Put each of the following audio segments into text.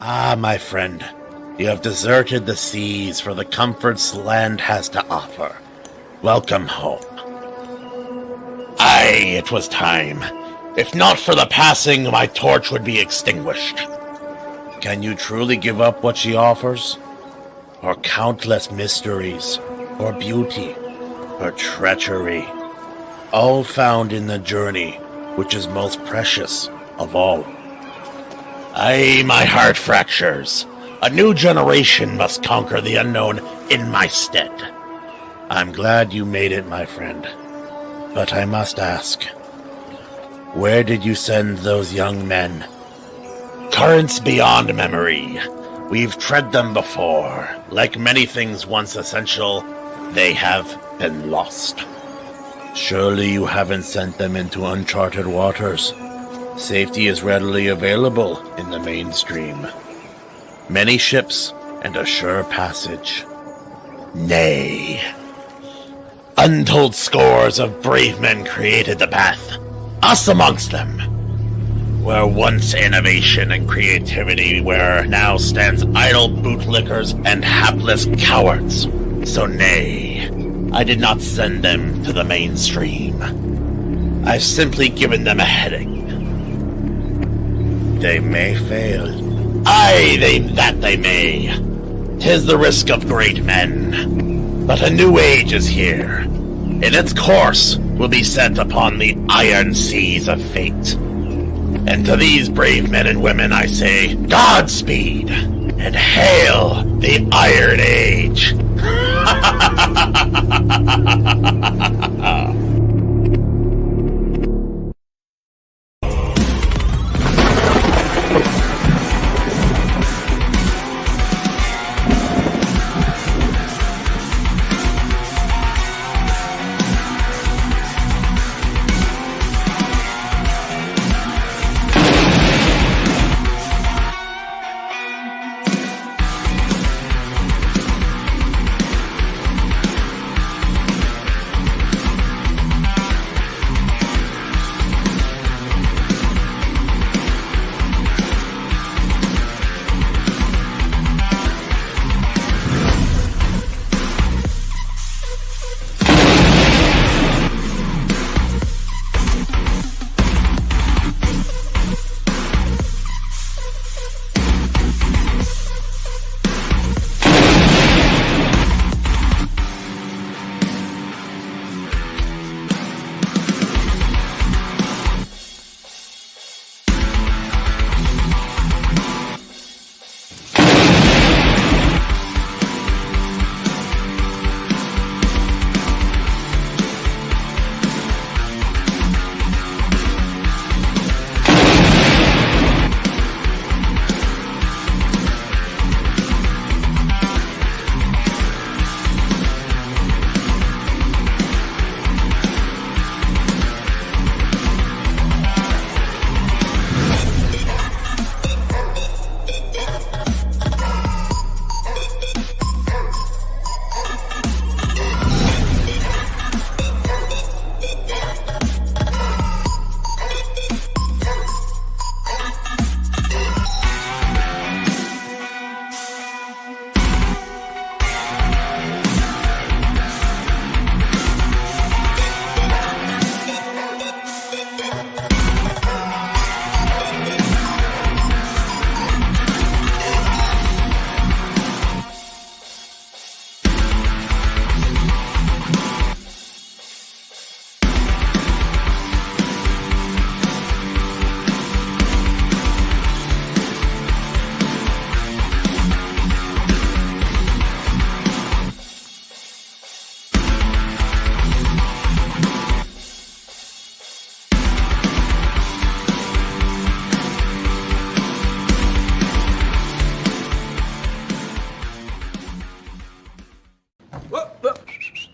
Ah, my friend, you have deserted the seas for the comforts land has to offer. Welcome home. Aye, it was time. If not for the passing, my torch would be extinguished. Can you truly give up what she offers? Her countless mysteries, her beauty, her treachery, all found in the journey, which is most precious of all. Aye, my heart fractures. A new generation must conquer the unknown in my stead. I'm glad you made it, my friend. But I must ask, where did you send those young men? Currents beyond memory. We've tread them before. Like many things once essential, they have been lost. Surely you haven't sent them into uncharted waters. Safety is readily available in the mainstream. Many ships and a sure passage. Nay. Untold scores of brave men created the path. Us amongst them. Where once innovation and creativity, where now stands idle bootlickers and hapless cowards. So nay, I did not send them to the mainstream. I've simply given them a heading. They may fail. Aye, they may. 'Tis the risk of great men. But a new age is here. In its course will be set upon the iron seas of fate. And to these brave men and women I say, Godspeed, and hail the Iron Age!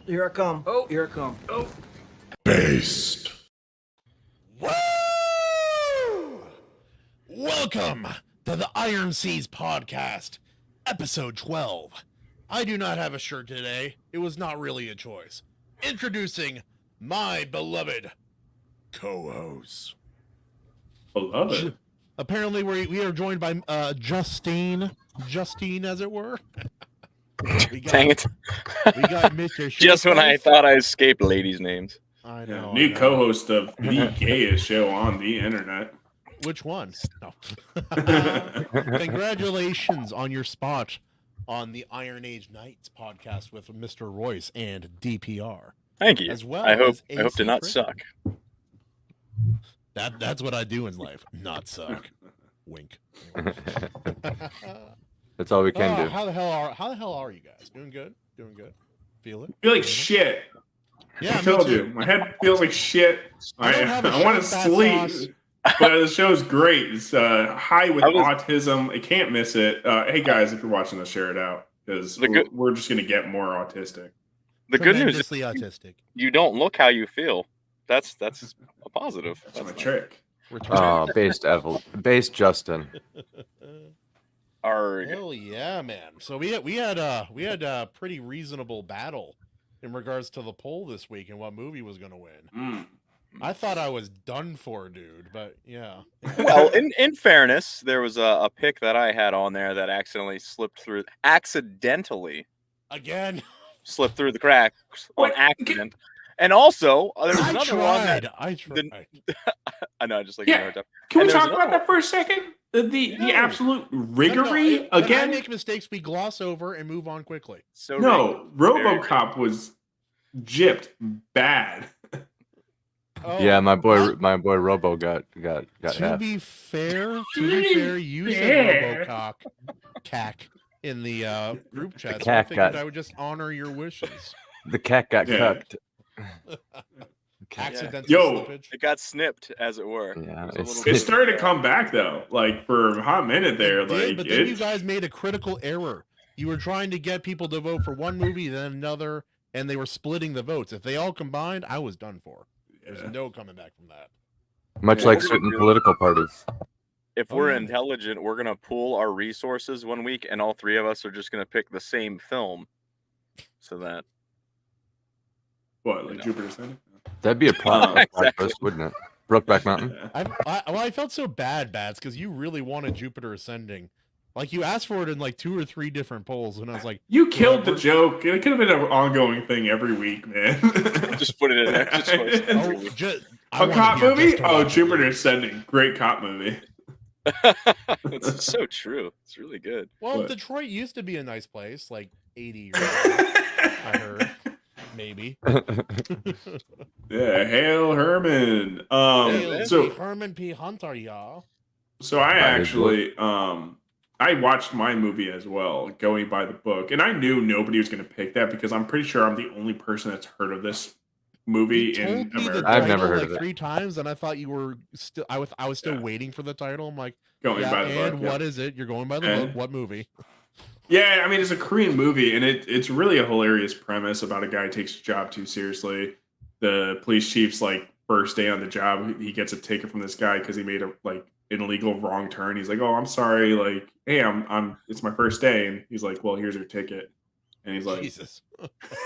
Here I come. Oh, here I come. Oh. Based. Woo! Welcome to the Iron Seas Podcast, episode 12. I do not have a shirt today. It was not really a choice. Introducing my beloved co-host. Beloved? Apparently, we are joined by Justine, as it were. Dang it. We got Mr. Just when I Showface. thought I escaped ladies' names. I know. New co-host of the gayest show on the internet. Which one? No. Congratulations on your spot on the Iron Age Nights podcast with Mr. Royce and DPR. Thank you. As well I hope as to not AC suck. That's what I do in life. Not suck. Wink. That's all we can do. How the hell are you guys? Doing good? Doing good? Feel it? I feel like shit. Yeah, I told you. My head feels like shit. I want to sleep. But the show's great. It's high with autism. I can't miss it. Hey guys, if you're watching this, share it out because we're just gonna get more autistic. The good news is autistic. You don't look how you feel. That's a positive. That's my trick. Based Justin. Hell yeah, man! So we had a pretty reasonable battle in regards to the poll this week and what movie was going to win. I thought I was done for, dude, but yeah. Well, in fairness, there was a pick that I had on there that accidentally slipped through the cracks on accident. And also, there's another one. I tried. I know, I just like Can we talk about that for a second? The absolute riggery again. When I make mistakes, we gloss over and move on quickly. RoboCop was gypped bad. Yeah, my boy Robo got To be fair, you said RoboCop cack in the group chat. So I figured I would just honor your wishes. The cat got cucked. Accidental slippage. It got snipped, as it were. Yeah, it started to come back though, like for a hot minute there. But then you guys made a critical error. You were trying to get people to vote for one movie, then another, and they were splitting the votes. If they all combined, I was done for. There's no coming back from that. Much like certain political parties. If we're intelligent, we're gonna pool our resources one week, and all three of us are just gonna pick the same film, so that. What, like Jupiter Ascending? That'd be a problem, wouldn't it? Brokeback Mountain. I felt so bad, Bats, because you really wanted Jupiter Ascending. Like, you asked for it in like 2 or 3 different polls, and I was like, you killed the joke. It could have been an ongoing thing every week, man. Just put it in there. A cop movie? Oh, Jupiter Ascending. Great cop movie. It's so true. It's really good. Well, Detroit used to be a nice place, like 80 years ago, I heard. Maybe. Yeah, hail Herman. Hail Herman P. Hunter, y'all. So I actually I watched my movie as well, going by the book, and I knew nobody was going to pick that because I'm pretty sure I'm the only person that's heard of this movie in America. I've never heard of it 3 times, and I thought you were still. I was still waiting for the title. I'm like, going by the book. And what is it? You're going by the book. What movie? Yeah, I mean, it's a Korean movie, and it's really a hilarious premise about a guy who takes his job too seriously. The police chief's like first day on the job, he gets a ticket from this guy because he made an illegal wrong turn. He's like, "Oh, I'm sorry. Like, hey, I'm it's my first day," and he's like, "Well, here's your ticket." And he's like, Jesus.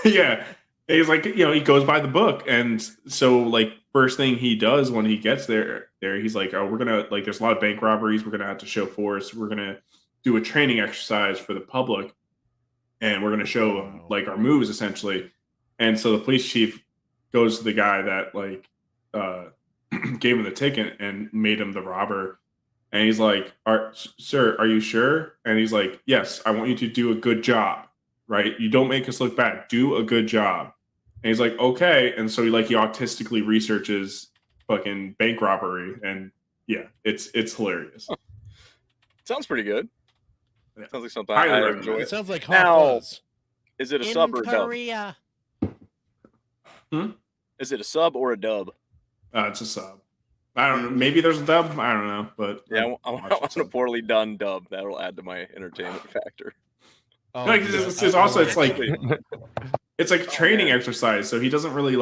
Yeah. And he's like, he goes by the book, and so like first thing he does when he gets there, he's like, "Oh, we're gonna there's a lot of bank robberies. We're gonna have to show force. We're gonna do a training exercise for the public, and we're going to show our moves essentially." And so the police chief goes to the guy that gave him the ticket and made him the robber, and he's like, "Sir, are you sure?" And he's like, "Yes, I want you to do a good job, right? You don't make us look bad. Do a good job." And he's like, "Okay." And so he autistically researches fucking bank robbery, and yeah, it's hilarious. Sounds pretty good. Yeah. Sounds like something I enjoy. It sounds like Hot Fuzz. Is it a sub or a dub? Is it a sub or a dub? It's a sub. I don't know. Maybe there's a dub. I don't know. But yeah, I want a poorly done dub. That'll add to my entertainment factor. It's like a training exercise. So he doesn't really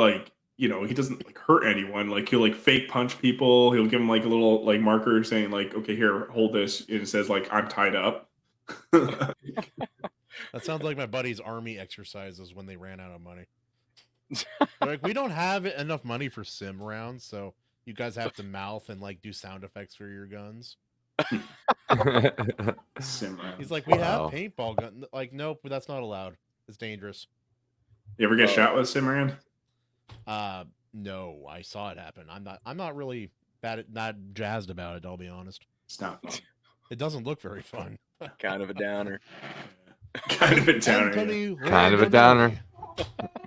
he doesn't hurt anyone. He'll fake punch people. He'll give them a little marker saying okay, here, hold this. And it says I'm tied up. That sounds like my buddy's army exercises when they ran out of money. They're we don't have enough money for sim rounds, so you guys have to mouth and do sound effects for your guns. Cimarron. He's like, we have Wow. paintball gun. Like, nope, that's not allowed. It's dangerous. You ever get shot with Cimarron? No, I saw it happen. I'm not really not jazzed about it, I'll be honest. It's not fun. It doesn't look very fun. Kind of a downer. Kind of a downer. Anthony Kind of a Rondinelli. downer.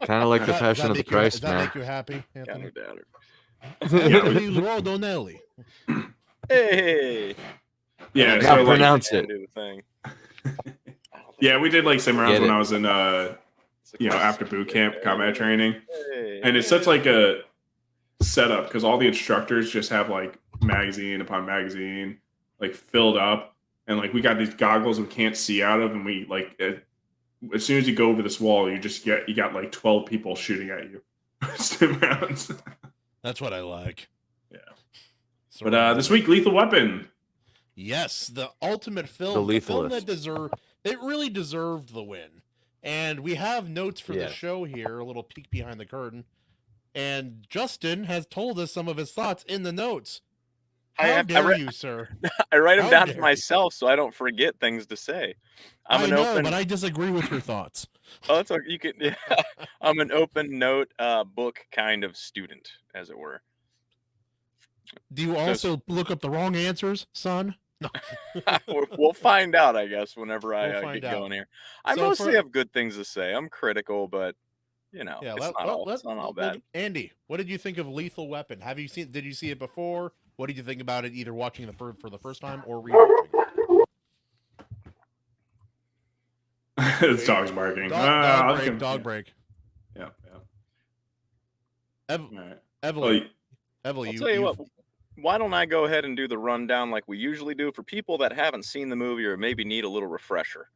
Kind of like the Does that Passion of the make you- Christ, Does that man. make you happy, Kind Anthony? of a downer. Anthony Rondinelli. Hey. Yeah, I so gotta like, pronounce it. Do the thing. yeah, we did like Cimarrons Get when it. I was in after boot camp combat training. Hey. And it's such like a setup because all the instructors just have like magazine upon magazine like filled up, and like we got these goggles we can't see out of, and we like as soon as you go over this wall, you got like 12 people shooting at you. Rounds. That's what I like. Yeah. So, But this week, Lethal Weapon. yes, the ultimate film, The the film that lethalist. it really deserved the win. And we have notes for the Yeah. show here, a little peek behind the curtain. And Justin has told us some of his thoughts in the notes. How dare you, sir? I write them How down dare for you. myself so I don't forget things to say. I know, but I disagree with your thoughts. Oh, that's okay. You can. Yeah. I'm an open note book kind of student, as it were. Do you also look up the wrong answers, son? No. We'll find out, I guess, whenever I We'll find get out. going here. I So mostly for- have good things to say. I'm critical, but Yeah, it's not all bad. Andy, what did you think of Lethal Weapon? Did you see it before? What did you think about it, either watching for the first time or rewatching it? This dog's barking. Dog break. Yeah. Ev- All right. Evelyn, I'll you, tell you what. Why don't I go ahead and do the rundown like we usually do for people that haven't seen the movie or maybe need a little refresher?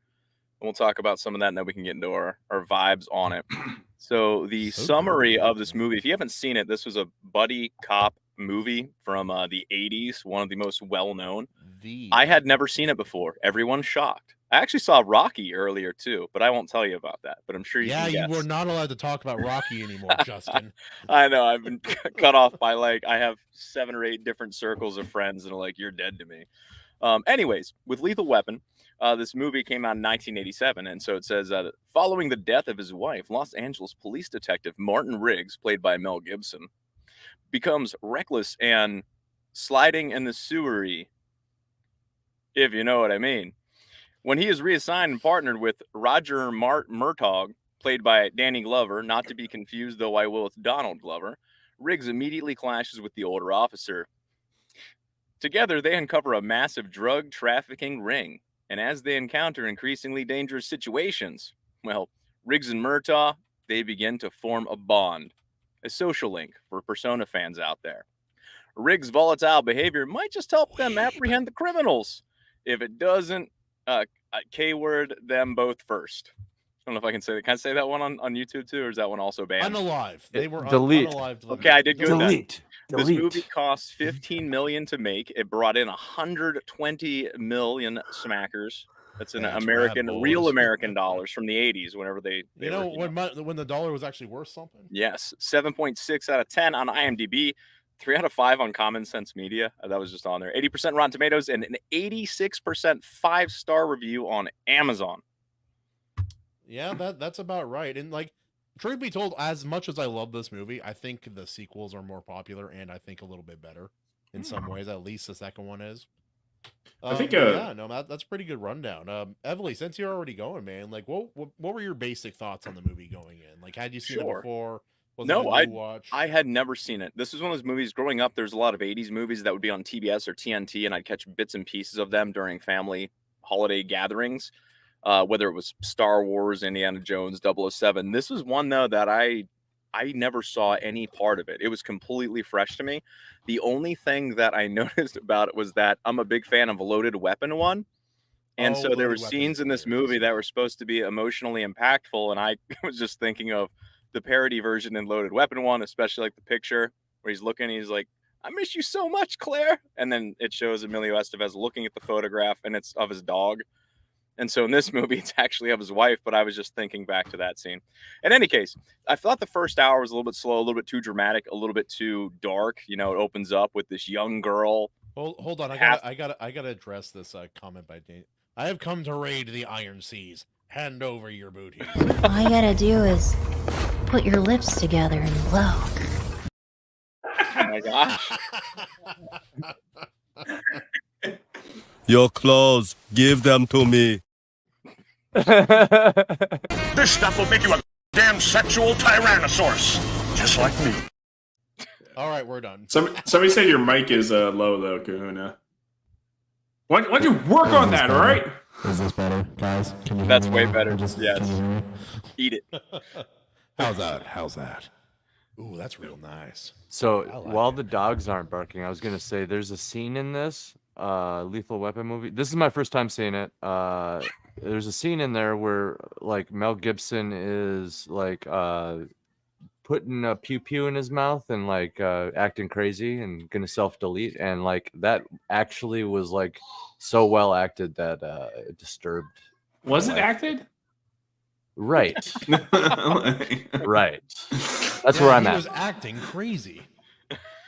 And we'll talk about some of that, and then we can get into our vibes on it. So the So summary good. of this movie, if you haven't seen it, this was a buddy cop movie from the 80s, one of the most well-known. I had never seen it before. Everyone's shocked. I actually saw Rocky earlier too, but I won't tell you about that. But I'm sure you can you guess. were not allowed to talk about Rocky anymore, Justin. I know. I've been cut off by I have 7 or 8 different circles of friends that are like, you're dead to me. Anyways, with Lethal Weapon, this movie came out in 1987. And so it says, following the death of his wife, Los Angeles police detective Martin Riggs, played by Mel Gibson, becomes reckless and sliding in the sewery, if you know what I mean. When he is reassigned and partnered with Roger Murtaugh, played by Danny Glover, not to be confused, though I will, with Donald Glover, Riggs immediately clashes with the older officer. Together, they uncover a massive drug trafficking ring, and as they encounter increasingly dangerous situations, well, Riggs and Murtaugh, they begin to form a bond, a social link for Persona fans out there. Riggs' volatile behavior might just help them apprehend the criminals. If it doesn't, K-word them both first. I don't know if I can say that. Can I say that one on YouTube too, or is that one also banned? Unalive. They were Delete. unalived. Okay, I did good. Delete. This movie cost $15 million to make. It brought in $120 million smackers. That's an That's American, rad, real boys. American dollars from the 80s. Whenever they You know, when the dollar was actually worth something. yes, 7.6 out of 10 on IMDb, 3 out of 5 on Common Sense Media. That was just on there. 80% Rotten Tomatoes and an 86% 5-star review on Amazon. Yeah, that's about right. And like, truth be told, as much as I love this movie, I think the sequels are more popular and I think a little bit better in some ways. At least the second one is. I think, that's a pretty good rundown. Emily, since you're already going, man, like, what were your basic thoughts on the movie going in? Like, had you seen it Sure. before? Was No, it a new watch? I had never seen it. This was one of those movies growing up. There's a lot of 80s movies that would be on TBS or TNT, and I'd catch bits and pieces of them during family holiday gatherings, whether it was Star Wars, Indiana Jones, 007. This was one, though, that I never saw any part of it. It was completely fresh to me. The only thing that I noticed about it was that I'm a big fan of Loaded Weapon 1. And so there were Loaded Weapon scenes is in this hilarious. movie that were supposed to be emotionally impactful. And I was just thinking of the parody version in Loaded Weapon 1, especially like the picture where he's looking, he's like, I miss you so much, Claire. And then it shows Emilio Estevez looking at the photograph and it's of his dog. And so in this movie, it's actually of his wife, but I was just thinking back to that scene. In any case, I thought the first hour was a little bit slow, a little bit too dramatic, a little bit too dark. You know, it opens up with this young girl Hold on. half- I gotta address this comment by Dane. I have come to raid the Iron Seas. Hand over your booty. All you gotta do is put your lips together and blow. Oh my gosh. Your clothes, give them to me. This stuff will make you a damn sexual tyrannosaurus, just like me. All right, we're done. Somebody said your mic is low though, Kahuna. Why don't you work on that? All right. Is this better, guys? Can you hear That's me way now? better. Or just- Yes. Can you hear me? Eat it. How's that? How's that? Ooh, that's real nice. So I like while it. the dogs aren't barking, I was gonna say there's a scene in this Lethal Weapon movie. This is my first time seeing it. There's a scene in there where like Mel Gibson is like putting a pew pew in his mouth and like acting crazy and gonna self delete, and like that actually was like so well acted that it disturbed. Was it Like- acted? Right, Like- right. That's where I'm he at. was acting crazy.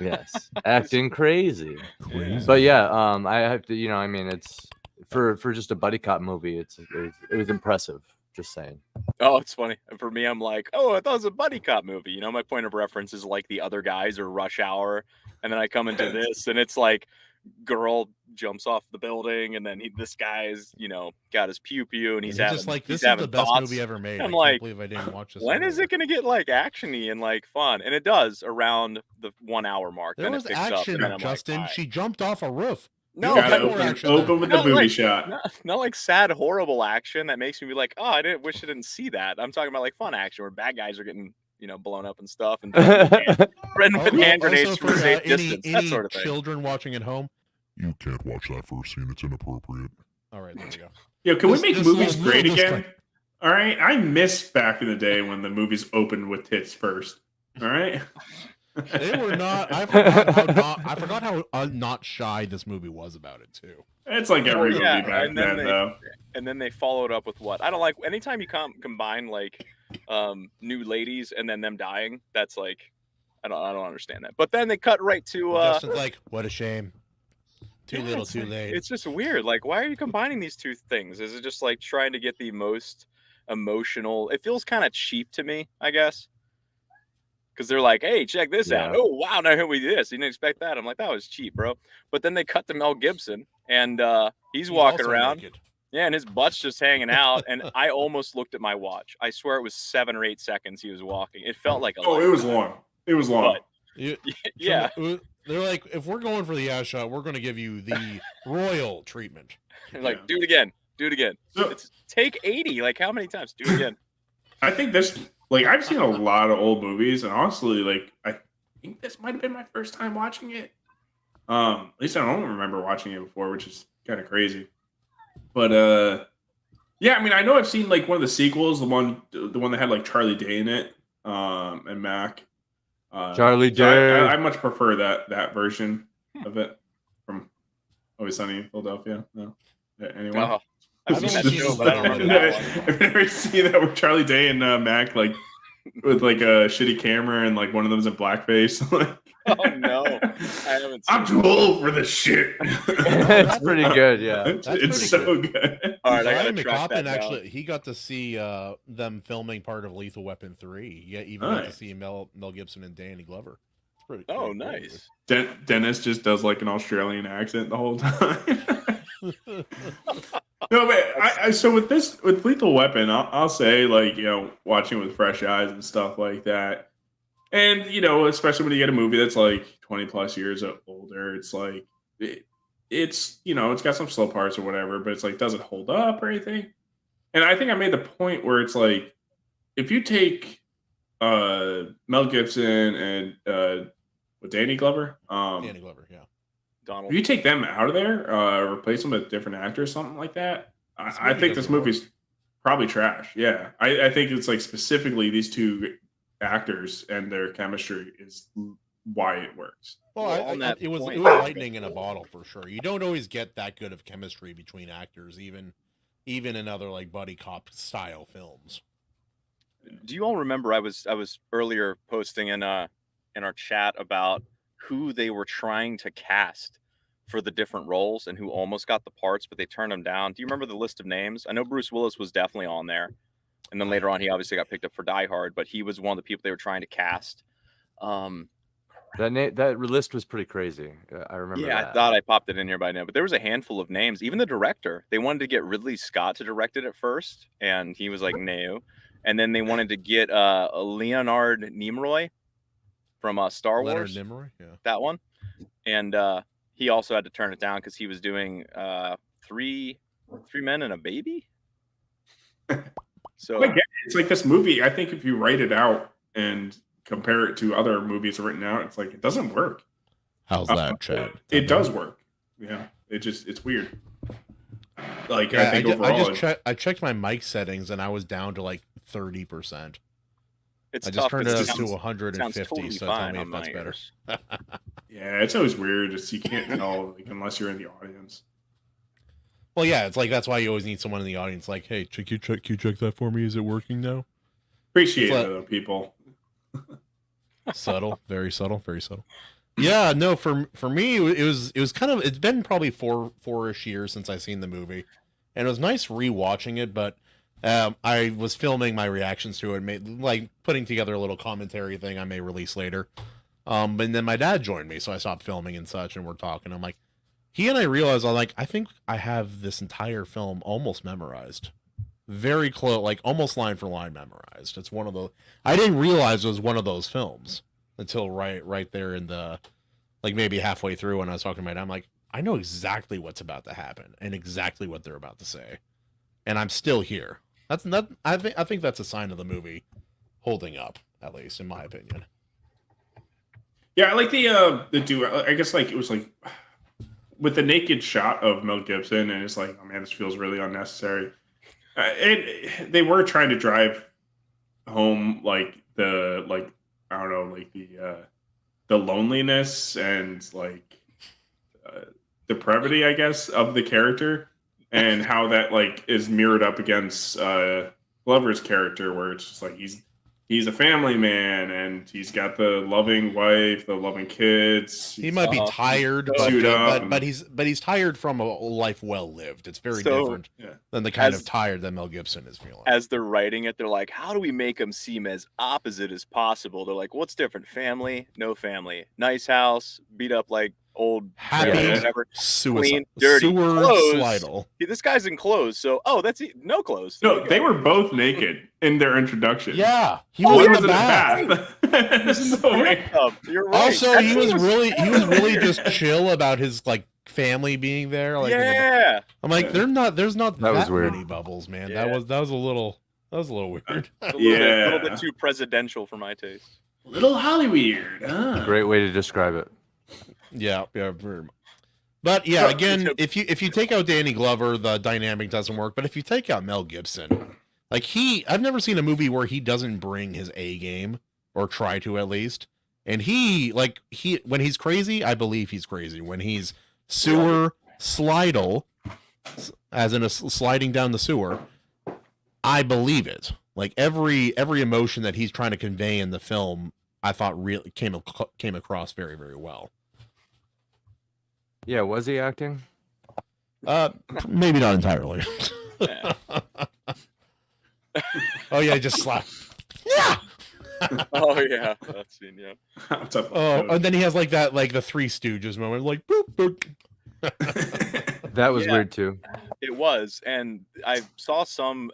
Yes, acting crazy. Crazy. But yeah, I have to, I mean, it's for just a buddy cop movie. It was impressive. Just saying. Oh, it's funny. For me, I'm like, oh, I thought it was a buddy cop movie. You know, my point of reference is like The Other Guys or Rush Hour, and then I come into this, and it's like, girl jumps off the building, and then this guy's, got his pew pew, and he's having just like, he's this is having the best thoughts. movie ever made. I'm I like, can't believe I didn't watch this. When is earlier. it gonna get like actiony and like fun? And it does around the 1 hour mark. There then was it picks up, action, and then I'm Justin. like, all right. She jumped off a roof. No, You Gotta got more open, action open with the Not booby like- shot. not like sad, horrible action that makes me be like, oh, I didn't wish I didn't see that. I'm talking about like fun action where bad guys are getting blown up and stuff, and threatened with hand grenades Also, from for a safe any distance, that sort of thing. children watching at home. You can't watch that first scene. It's inappropriate. All right, there we go. Yo, can we This- make this movies little great again? disclaimer. All right. I miss back in the day when the movies opened with tits first. All right. They were not. I forgot how not shy this movie was about it too. It's like every movie yeah, back and then then, they- though. And then they followed up with what I don't like. Anytime you combine like new ladies and then them dying, that's like I don't understand that. But then they cut right to Justin's like, what a shame. Too yeah, little, it's too like- late. It's just weird. Like, why are you combining these two things? Is it just like trying to get the most emotional? It feels kind of cheap to me, I guess. Because they're like, hey, check this out. Yeah. Oh, wow, now here we do this. You didn't expect that. I'm like, that was cheap, bro. But then they cut to Mel Gibson, and he's walking also around. naked. Yeah, and his butt's just hanging out. And I almost looked at my watch. I swear it was 7 or 8 seconds he was walking. It felt like a Oh, it was lifetime. long. It was long. You- Yeah. They're like, if we're going for the ass shot, we're going to give you the royal treatment. Like, Yeah. do it again. Do it again. So- It's take 80. Like, how many times? Do it again. I think this, like, I've seen a lot of old movies, and honestly, like, I think this might have been my first time watching it. At least I don't remember watching it before, which is kind of crazy. But yeah, I mean, I know I've seen like one of the sequels, the one that had like Charlie Day in it, and Mac. Charlie So Day. I much prefer that version of it from Always Sunny in Philadelphia. No, anyone? Oh, I've seen that only show, seen but I don't remember that one. I've never seen that with Charlie Day and Mac, like with like a shitty camera and like one of them's in blackface. Oh no, I haven't. I'm Seen too old for this shit. It's pretty good, yeah. It's pretty so good. All right, I Brian gotta track that McCoppin down. actually, he got to see them filming part of Lethal Weapon 3. Yeah, even got to Nice. see Mel Gibson and Danny Glover. It's pretty. Oh, pretty cool. nice. Dennis just does like an Australian accent the whole time. No, but so with Lethal Weapon, I'll say like watching it with fresh eyes and stuff like that, and especially when you get a movie that's like 20 plus years older, it's like it's got some slow parts or whatever, but it's like does it hold up or anything? And I think I made the point where it's like if you take Mel Gibson and with Danny Glover, Danny Glover, yeah. Donald. if you take them out of there, replace them with different actors, something like that, This I movie think this doesn't work. movie's probably trash. Yeah, I think it's like specifically these two actors and their chemistry is why it works. Well, Well, on that it was point- lightning in a bottle for sure. You don't always get that good of chemistry between actors, even in other like buddy cop style films. Do you all remember I was earlier posting in our chat about who they were trying to cast for the different roles and who almost got the parts, but they turned them down. Do you remember the list of names? I know Bruce Willis was definitely on there, and then later on he obviously got picked up for Die Hard, but he was one of the people they were trying to cast. That list was pretty crazy. I remember. Yeah, that. I thought I popped it in here by now, but there was a handful of names. Even the director, they wanted to get Ridley Scott to direct it at first, and he was like, no. And then they wanted to get Leonard Nimoy from Star Wars. Leonard Nimoy, yeah. That one. And he also had to turn it down because he was doing three men and a baby. So Again, it's like this movie. I think if you write it out and compare it to other movies written out, it's like it doesn't work. How's that, Chad? It does work. Yeah, it's weird. Like Yeah, I think overall, I checked my mic settings and I was down to like 30%. it's I just tough. turned It it up sounds- to sounds 150. totally So tell fine me on if that's my better. ears. yeah, it's always weird. It's you can't tell like, unless you're in the audience. Well, yeah, it's like that's why you always need someone in the audience. Like, hey, can you check that for me? Is it working now? Appreciate It's it, like- though, people. Subtle, very subtle, very subtle. Yeah, no, for me, it was kind of, it's been probably four-ish years since I've seen the movie, and it was nice rewatching it. But I was filming my reactions to it, like putting together a little commentary thing I may release later. And then my dad joined me, so I stopped filming and such, and we're talking. I'm like, he and I realized, I think I have this entire film almost memorized. Very close, like almost line for line memorized. It's one of those. I didn't realize it was one of those films until right there in the, like maybe halfway through when I was talking to my dad. I'm like, I know exactly what's about to happen and exactly what they're about to say, and I'm still here. That's not. I think that's a sign of the movie holding up, at least in my opinion. Yeah, I like the duo. I guess like it was like with the naked shot of Mel Gibson, and it's like, oh man, this feels really unnecessary. They were trying to drive home like I don't know, like the loneliness and like depravity, I guess, of the character, and how that like is mirrored up against Glover's character, where it's just like he's a family man and he's got the loving wife, the loving kids. He might be tired, but he's tired from a life well lived. It's very different than the kind of tired that Mel Gibson is feeling. As they're writing it, they're like, how do we make him seem as opposite as possible? They're like, what's different? Family, no family. Nice house, beat up like old Happy, whatever. suicide, Clean, dirty, sewer, clothes. slidle. This guy's in clothes, so that's no clothes. No, they were both naked in their introduction. Yeah, he was was in in the the bath. You're right. Also, he was really just chill about his like family being there. Like, yeah. I'm like, there's not That was weird. many bubbles, man. Yeah. That was a little weird. A little bit too presidential for my taste. Little Hollyweird. Huh? Great way to describe it. Yeah, very much. But yeah, again, if you take out Danny Glover, the dynamic doesn't work. But if you take out Mel Gibson, like I've never seen a movie where he doesn't bring his A game or try to at least. And when he's crazy, I believe he's crazy. When he's sewer slidle, as in a sliding down the sewer, I believe it. Like every emotion that he's trying to convey in the film, I thought really came across very, very well. Yeah, was he acting? Maybe not entirely. Yeah. Oh yeah, just slap. Yeah. Oh yeah, that scene. Yeah. Oh, and then he has like the Three Stooges moment, like boop boop. That was Yeah. weird too. It was, and I saw some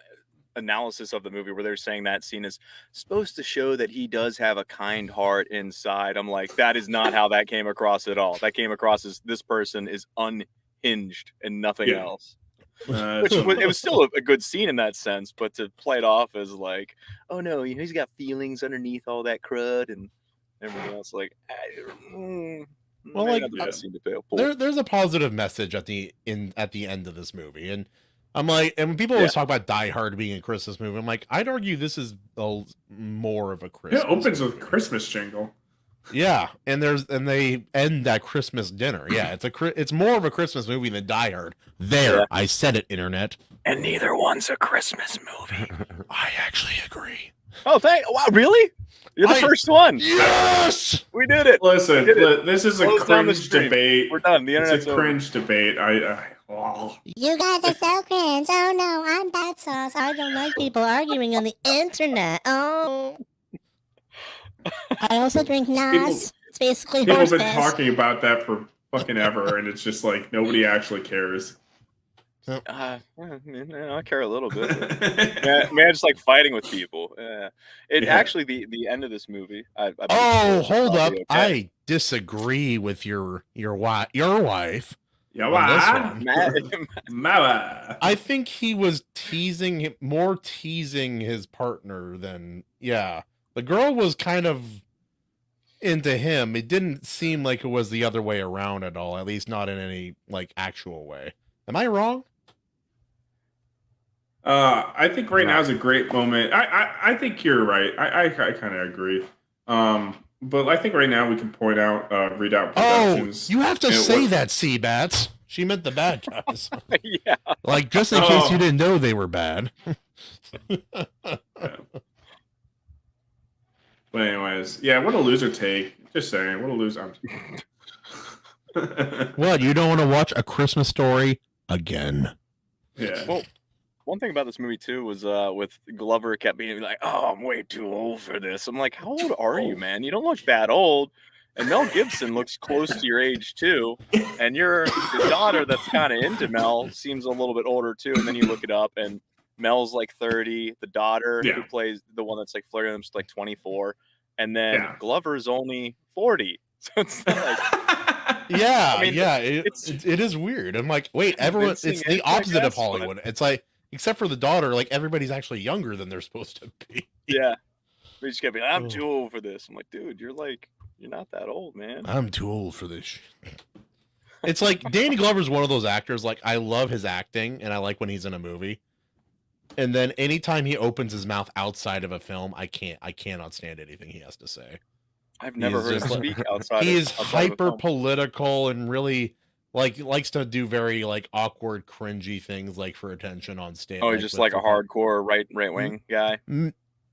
analysis of the movie where they're saying that scene is supposed to show that he does have a kind heart inside. I'm like, that is not how that came across at all. That came across as this person is unhinged and nothing else. Which it was still a good scene in that sense, but to play it off as like, oh no, he's got feelings underneath all that crud and everything else, like, Well, like, not the best scene to pull. there's a positive message at the end of this movie, and I'm like, and when people always talk about Die Hard being a Christmas movie, I'm like, I'd argue this is more of a Christmas. It opens with Christmas jingle. Yeah, and they end that Christmas dinner. Yeah, it's more of a Christmas movie than Die Hard. There, I said it, internet. And neither one's a Christmas movie. I actually agree. Oh, wow, really? You're the first one. Yes, we did it. Listen, We did it. this is a Close down the cringe stream. debate. We're done. The It's internet's a cringe debate. You guys are so cringe. Oh no, I'm bad sauce. I don't like people arguing on the internet. Oh. I also drink Nas. It's basically People have horse been piss. talking about that for fucking ever, and it's just like nobody actually cares. I care a little bit. Man, just like fighting with people. Actually, the end of this movie. Oh, hold up! Okay. I disagree with your wife. Yeah, on this one. I think he was teasing his partner than the girl was kind of into him. It didn't seem like it was the other way around at all, at least not in any like actual way. Am I wrong? I think right now is a great moment. I think you're right. I kind of agree. But I think right now we can point out Readout Productions. Oh, you have to say that, Seabats. She meant the bad guys. Yeah. Like, just in case you didn't know they were bad. But anyways, what a loser take. Just saying, what a loser. What, you don't want to watch A Christmas Story again? Yeah. Well, one thing about this movie too was with Glover kept being like, "Oh, I'm way too old for this." I'm like, "How old are you, man? You don't look that old." And Mel Gibson looks close to your age too, and your daughter that's kind of into Mel seems a little bit older too. And then you look it up, and Mel's like 30. The daughter who plays the one that's like flirting with him is like 24, and then Glover's only 40. So it's not like. It is weird. I'm like, wait, everyone. It's the opposite of Hollywood. It's like, except for the daughter, like everybody's actually younger than they're supposed to be. Yeah, they just kept being, "I'm too old for this." I'm like, dude, you're not that old, man. I'm too old for this. It's like Danny Glover's one of those actors. Like, I love his acting, and I like when he's in a movie. And then anytime he opens his mouth outside of a film, I cannot stand anything he has to say. I've never heard him speak outside. He is hyper political and really likes to do very like awkward, cringy things like for attention on stage. Oh, he's just like a hardcore right wing guy.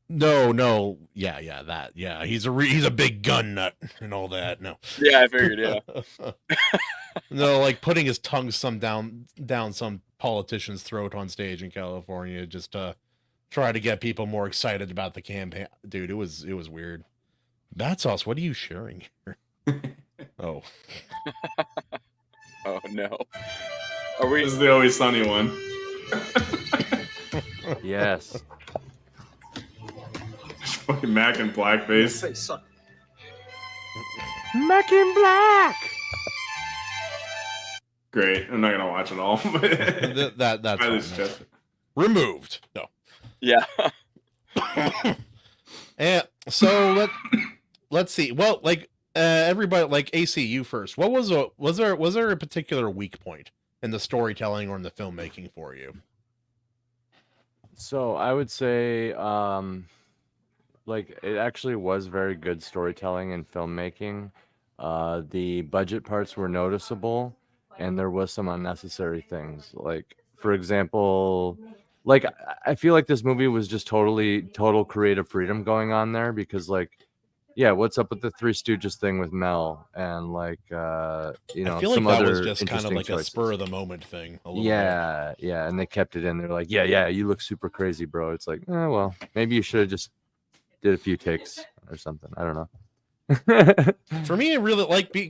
No, he's a big gun nut and all that. No, yeah, I figured, yeah. No, like putting his tongue down some politician's throat on stage in California just to try to get people more excited about the campaign. Dude, it was weird. Bad sauce, what are you sharing here? Oh. Oh no. This is the Always Sunny one. Yes. Fucking Mac in blackface. Mac in black. Great. I'm not gonna watch it all. That's removed. No. Yeah. And so let's see. Well, like everybody, like AC, you first. What was there a particular weak point in the storytelling or in the filmmaking for you? So I would say, like, it actually was very good storytelling and filmmaking. The budget parts were noticeable, and there was some unnecessary things. Like, for example, like, I feel like this movie was just total creative freedom going on there, because, like, yeah, what's up with the Three Stooges thing with Mel, and like, I feel like some that other was just kind of like choices. a spur of the moment thing. A little bit. And they kept it in. They're like, yeah, you look super crazy, bro. It's like, well, maybe you should have just did a few takes or something. I don't know. For me, it really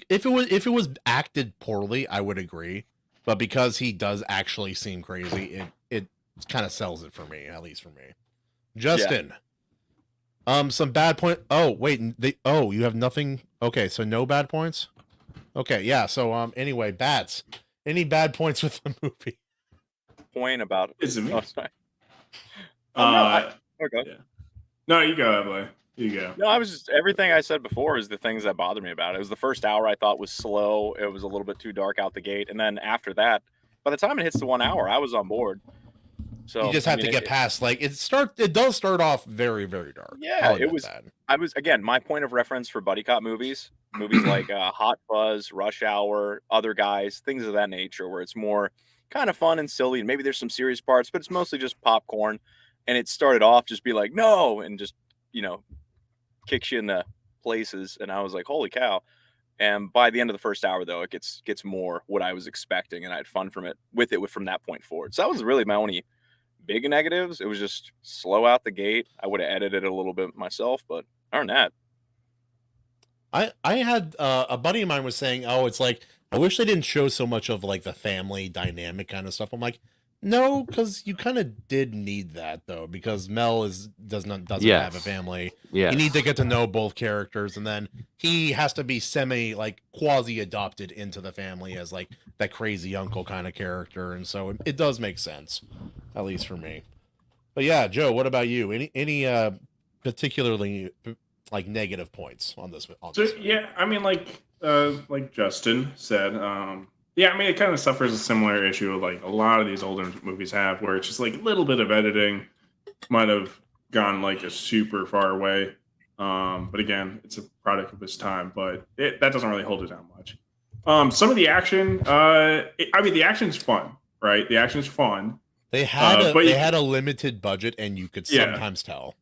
if it was acted poorly, I would agree. But because he does actually seem crazy, it kind of sells it for me, at least for me. Justin. Yeah. Some bad point. Oh, wait. You have nothing. Okay, so no bad points. Okay, yeah. So, anyway, Bats. Any bad points with the movie? Point about it. Is it me? Oh, sorry. Okay. Yeah. No, you go, Emily. You go. No, I was just everything I said before is the things that bothered me about it. It was the first hour I thought was slow. It was a little bit too dark out the gate, and then after that, by the time it hits the 1 hour, I was on board. So you just have to get past it does start off very, very dark. Yeah, it was bad. I was, again, my point of reference for buddy cop movies like Hot Fuzz, Rush Hour, Other Guys, things of that nature, where it's more kind of fun and silly, and maybe there's some serious parts, but it's mostly just popcorn. And it started off just be like, no, and just kicks you in the places, and I was like, holy cow. And by the end of the first hour, though, it gets more what I was expecting, and I had fun from that point forward. So that was really my only big negatives. It was just slow out the gate. I would have edited it a little bit myself, but other than that, I had a buddy of mine was saying, "Oh, it's like I wish they didn't show so much of like the family dynamic kind of stuff." I'm like, no, because you kind of did need that though, because Mel doesn't have a family. Yeah. You need to get to know both characters, and then he has to be quasi adopted into the family as like that crazy uncle kind of character, and so it does make sense, at least for me. But yeah, Joe, what about you? Any particularly like negative points on this? Yeah, I mean, like Justin said, yeah, I mean, it kind of suffers a similar issue like a lot of these older movies have, where it's just like a little bit of editing might have gone like a super far way. But again, it's a product of its time, but that doesn't really hold it down much. Some of the action, I mean, the action's fun, right? The action's fun. They had a limited budget, and you could sometimes tell.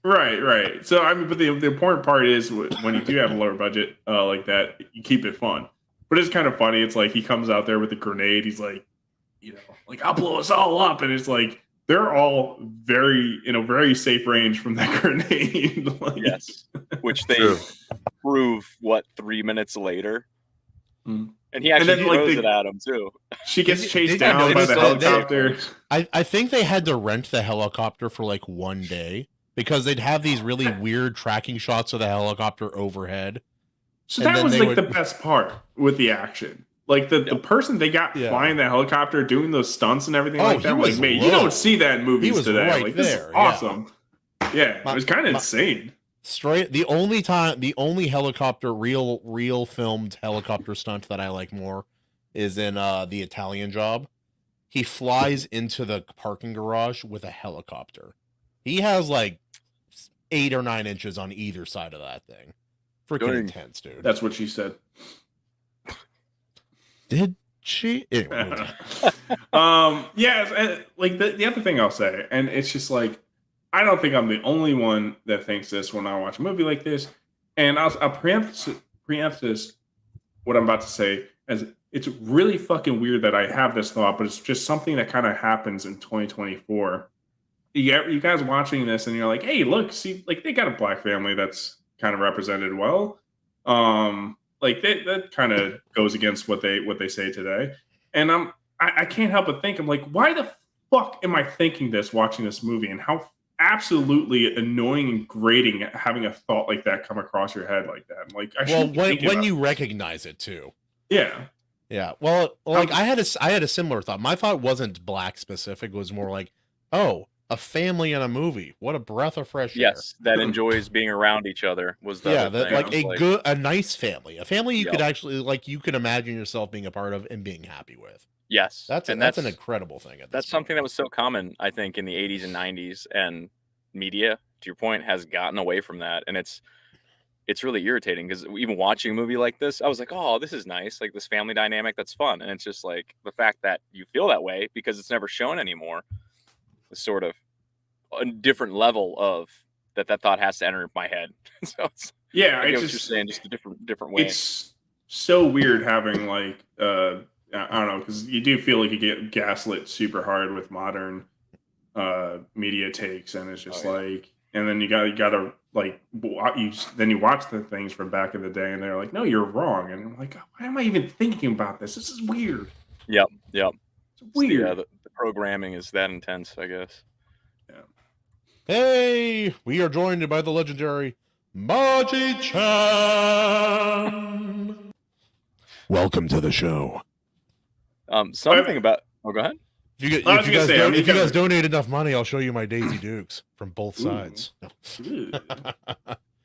Right. So I mean, but the important part is when you do have a lower budget like that, you keep it fun. But it's kind of funny. It's like he comes out there with a grenade. He's like, I'll blow us all up, and it's like they're all very safe range from that grenade. Yes, which they prove 3 minutes later, and he actually throws it at him too. She gets chased down by the helicopter. I think they had to rent the helicopter for like one day, because they'd have these really weird tracking shots of the helicopter overhead. So that was like the best part with the action. Like the person they got flying the helicopter, doing those stunts and everything like that. I'm like, man, you don't see that in movies today. Right like, this is awesome. Yeah, it was kind of insane. The only helicopter, real filmed helicopter stunt that I like more is in The Italian Job. He flies into the parking garage with a helicopter. He has like 8 or 9 inches on either side of that thing. Freaking intense, dude. That's what she said. Did she? Anyway. Yeah, like the other thing I'll say, and it's just like, I don't think I'm the only one that thinks this when I watch a movie like this, and I'll preempt this, what I'm about to say, as it's really fucking weird that I have this thought, but it's just something that kind of happens in 2024. You guys watching this, and you're like, hey, look, see, like they got a black family that's kind of represented well. Like that kind of goes against what they say today, and I can't help but think, I'm like, why the fuck am I thinking this watching this movie, and how absolutely annoying and grating having a thought like that come across your head like that. I'm like, when you recognize it too. Yeah. Well, like I had a similar thought. My thought wasn't black specific. It was more like, oh, a family in a movie. What a breath of fresh air. Yes, that enjoys being around each other was the other thing. Like a nice family. A family you could actually, like, you could imagine yourself being a part of and being happy with. Yes. That's an incredible thing. That's something that was so common, I think, in the 80s and 90s, and media, to your point, has gotten away from that. And it's really irritating, because even watching a movie like this, I was like, oh, this is nice. Like this family dynamic, that's fun. And it's just like the fact that you feel that way because it's never shown anymore. Sort of a different level of that thought has to enter my head. So it's, I get what you're saying, just a different way. It's so weird having like I don't know, because you do feel like you get gaslit super hard with modern media takes, and it's just and then you gotta like you watch the things from back in the day, and they're like, no, you're wrong, and I'm like, why am I even thinking about this? This is weird. Yep. It's weird. The programming is that intense, I guess. Yeah. Hey, we are joined by the legendary Maji Chan. Welcome to the show. Something about. Oh, go ahead. If you guys donate enough money, I'll show you my Daisy Dukes from both sides.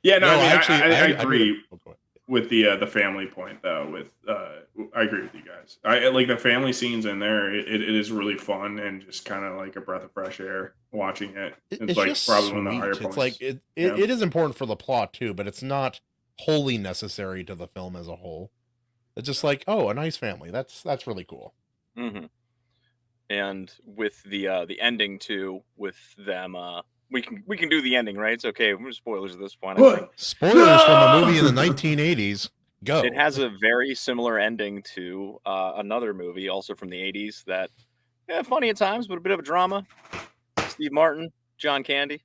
Yeah, no, I agree with the family point though. I agree with you guys. I like the family scenes in there. It is really fun and just kind of like a breath of fresh air watching it. It's like probably one of the higher points. It's like it is important for the plot too, but it's not wholly necessary to the film as a whole. It's just like, oh, a nice family. That's really cool. Mm-hmm. And with the ending too, with them we can do the ending, right? It's okay. We're spoilers at this point. I think What? Spoilers from a movie in the 1980s. Go. it has a very similar ending to another movie, also from the 80s. That funny at times, but a bit of a drama. Steve Martin, John Candy.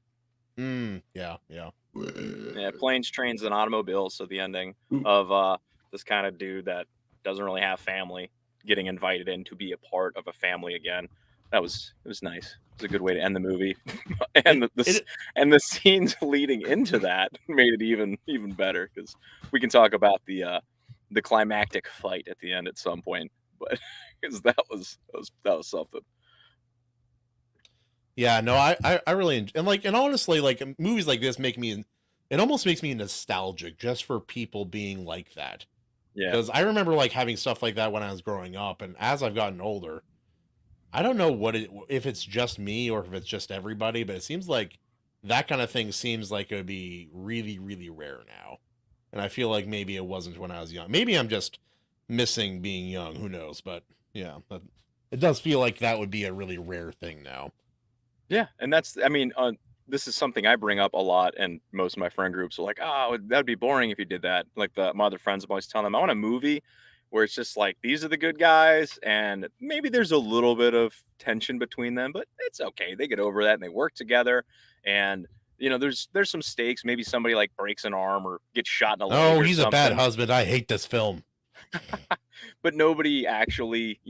Yeah. Yeah, planes, trains, and automobiles. So the ending of this kind of dude that doesn't really have family getting invited in to be a part of a family again. It was nice. It was a good way to end the movie, and the scenes leading into that made it even better, because we can talk about the climactic fight at the end at some point, but because that was something. Yeah, no, I really and honestly, like, movies like this it almost makes me nostalgic just for people being like that. Yeah, Because I remember like having stuff like that when I was growing up, and as I've gotten older, I don't know if it's just me or if it's just everybody, but it seems like that kind of thing seems like it would be really, really rare now. And I feel like maybe it wasn't when I was young. Maybe I'm just missing being young. Who knows? But yeah, but it does feel like that would be a really rare thing now. yeah, and this is something I bring up a lot, and most of my friend groups are like, "Oh, that'd be boring if you did that." Like my other friends, I'm always telling them, "I want a movie where it's just like these are the good guys, and maybe there's a little bit of tension between them, but it's okay. They get over that and they work together, and there's some stakes. Maybe somebody like breaks an arm or gets shot in the leg. Oh, or he's a bad something, husband. I hate this film. but nobody actually,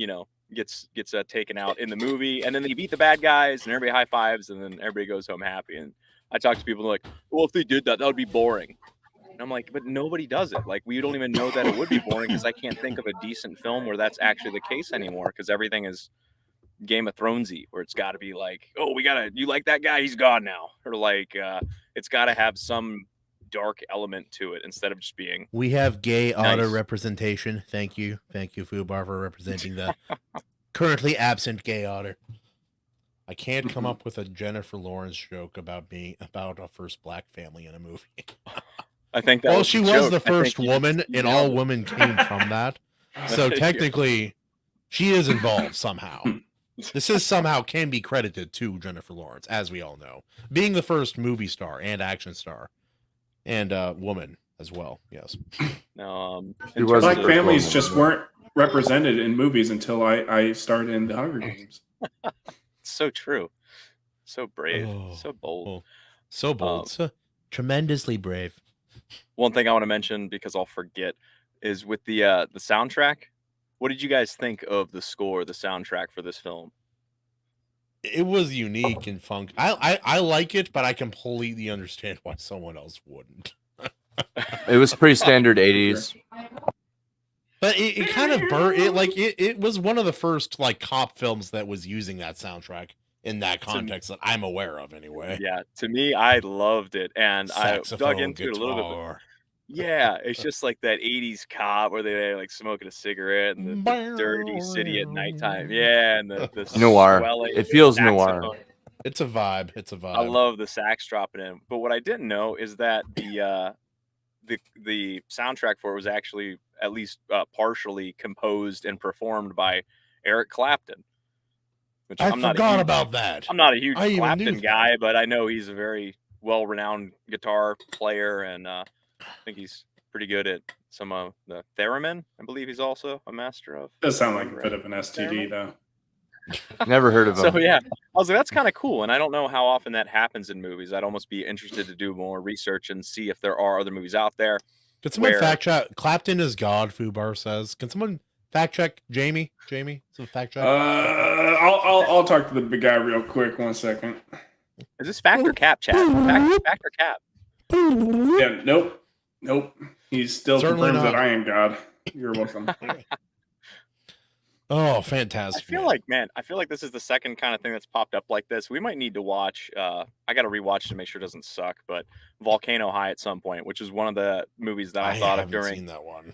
gets taken out in the movie, and then they beat the bad guys, and everybody high fives, and then everybody goes home happy. And I talk to people like, well, if they did that, that would be boring. And I'm like, but nobody does it. Like, we don't even know that it would be boring, because I can't think of a decent film where that's actually the case anymore, because everything is Game of Thronesy, where it's got to be like, oh, you like that guy, he's gone now, or like it's got to have some dark element to it instead of just being. We have gay Nice. auto representation. Thank you, Fubar, for representing the currently absent gay otter. I can't come up with a Jennifer Lawrence joke about a first black family in a movie. I think that she was the first woman, and all women came from that. So technically, she is involved somehow. This is somehow can be credited to Jennifer Lawrence, as we all know, being the first movie star and action star, and woman as well. Yes. Black families just weren't represented in movies until I started in the Hunger Games. So true. So brave. So bold. So bold. So tremendously brave. One thing I want to mention, because I'll forget, is with the soundtrack. What did you guys think of the score, the soundtrack for this film? It was unique and funk. I like it, but I completely understand why someone else wouldn't. It was pretty standard 80s. But it kind of it was one of the first like cop films that was using that soundtrack in that context that I'm aware of anyway. Yeah, to me, I loved it, and Saxophone, I dug into it a little bit. guitar. Yeah, it's just like that 80s cop where they're like smoking a cigarette and the dirty city at nighttime. Yeah, and the Noir. swelling It feels saxophone. noir. It's a vibe. It's a vibe. I love the sax dropping in. But what I didn't know is that the soundtrack for it was actually at least partially composed and performed by Eric Clapton. Which I forgot about that. I'm not a huge Clapton guy, but I know he's a very well-renowned guitar player, and I think he's pretty good at some of the theremin. I believe he's also a master of. Does sound like a bit of an STD, though. Never heard of him. So yeah, I was like, that's kind of cool, and I don't know how often that happens in movies. I'd almost be interested to do more research and see if there are other movies out there. Can someone fact check? Clapton is God, Fubar says. Can someone fact check Jamie? Some fact check. I'll talk to the big guy real quick. 1 second. Is this fact or cap, chat? Fact or cap? Yeah, nope. He still Certainly confirms not. that I am God. You're welcome. Oh, fantastic! I feel like this is the second kind of thing that's popped up like this. We might need to watch. I got to rewatch to make sure it doesn't suck. But Volcano High at some point, which is one of the movies that I thought of during. Seen that one.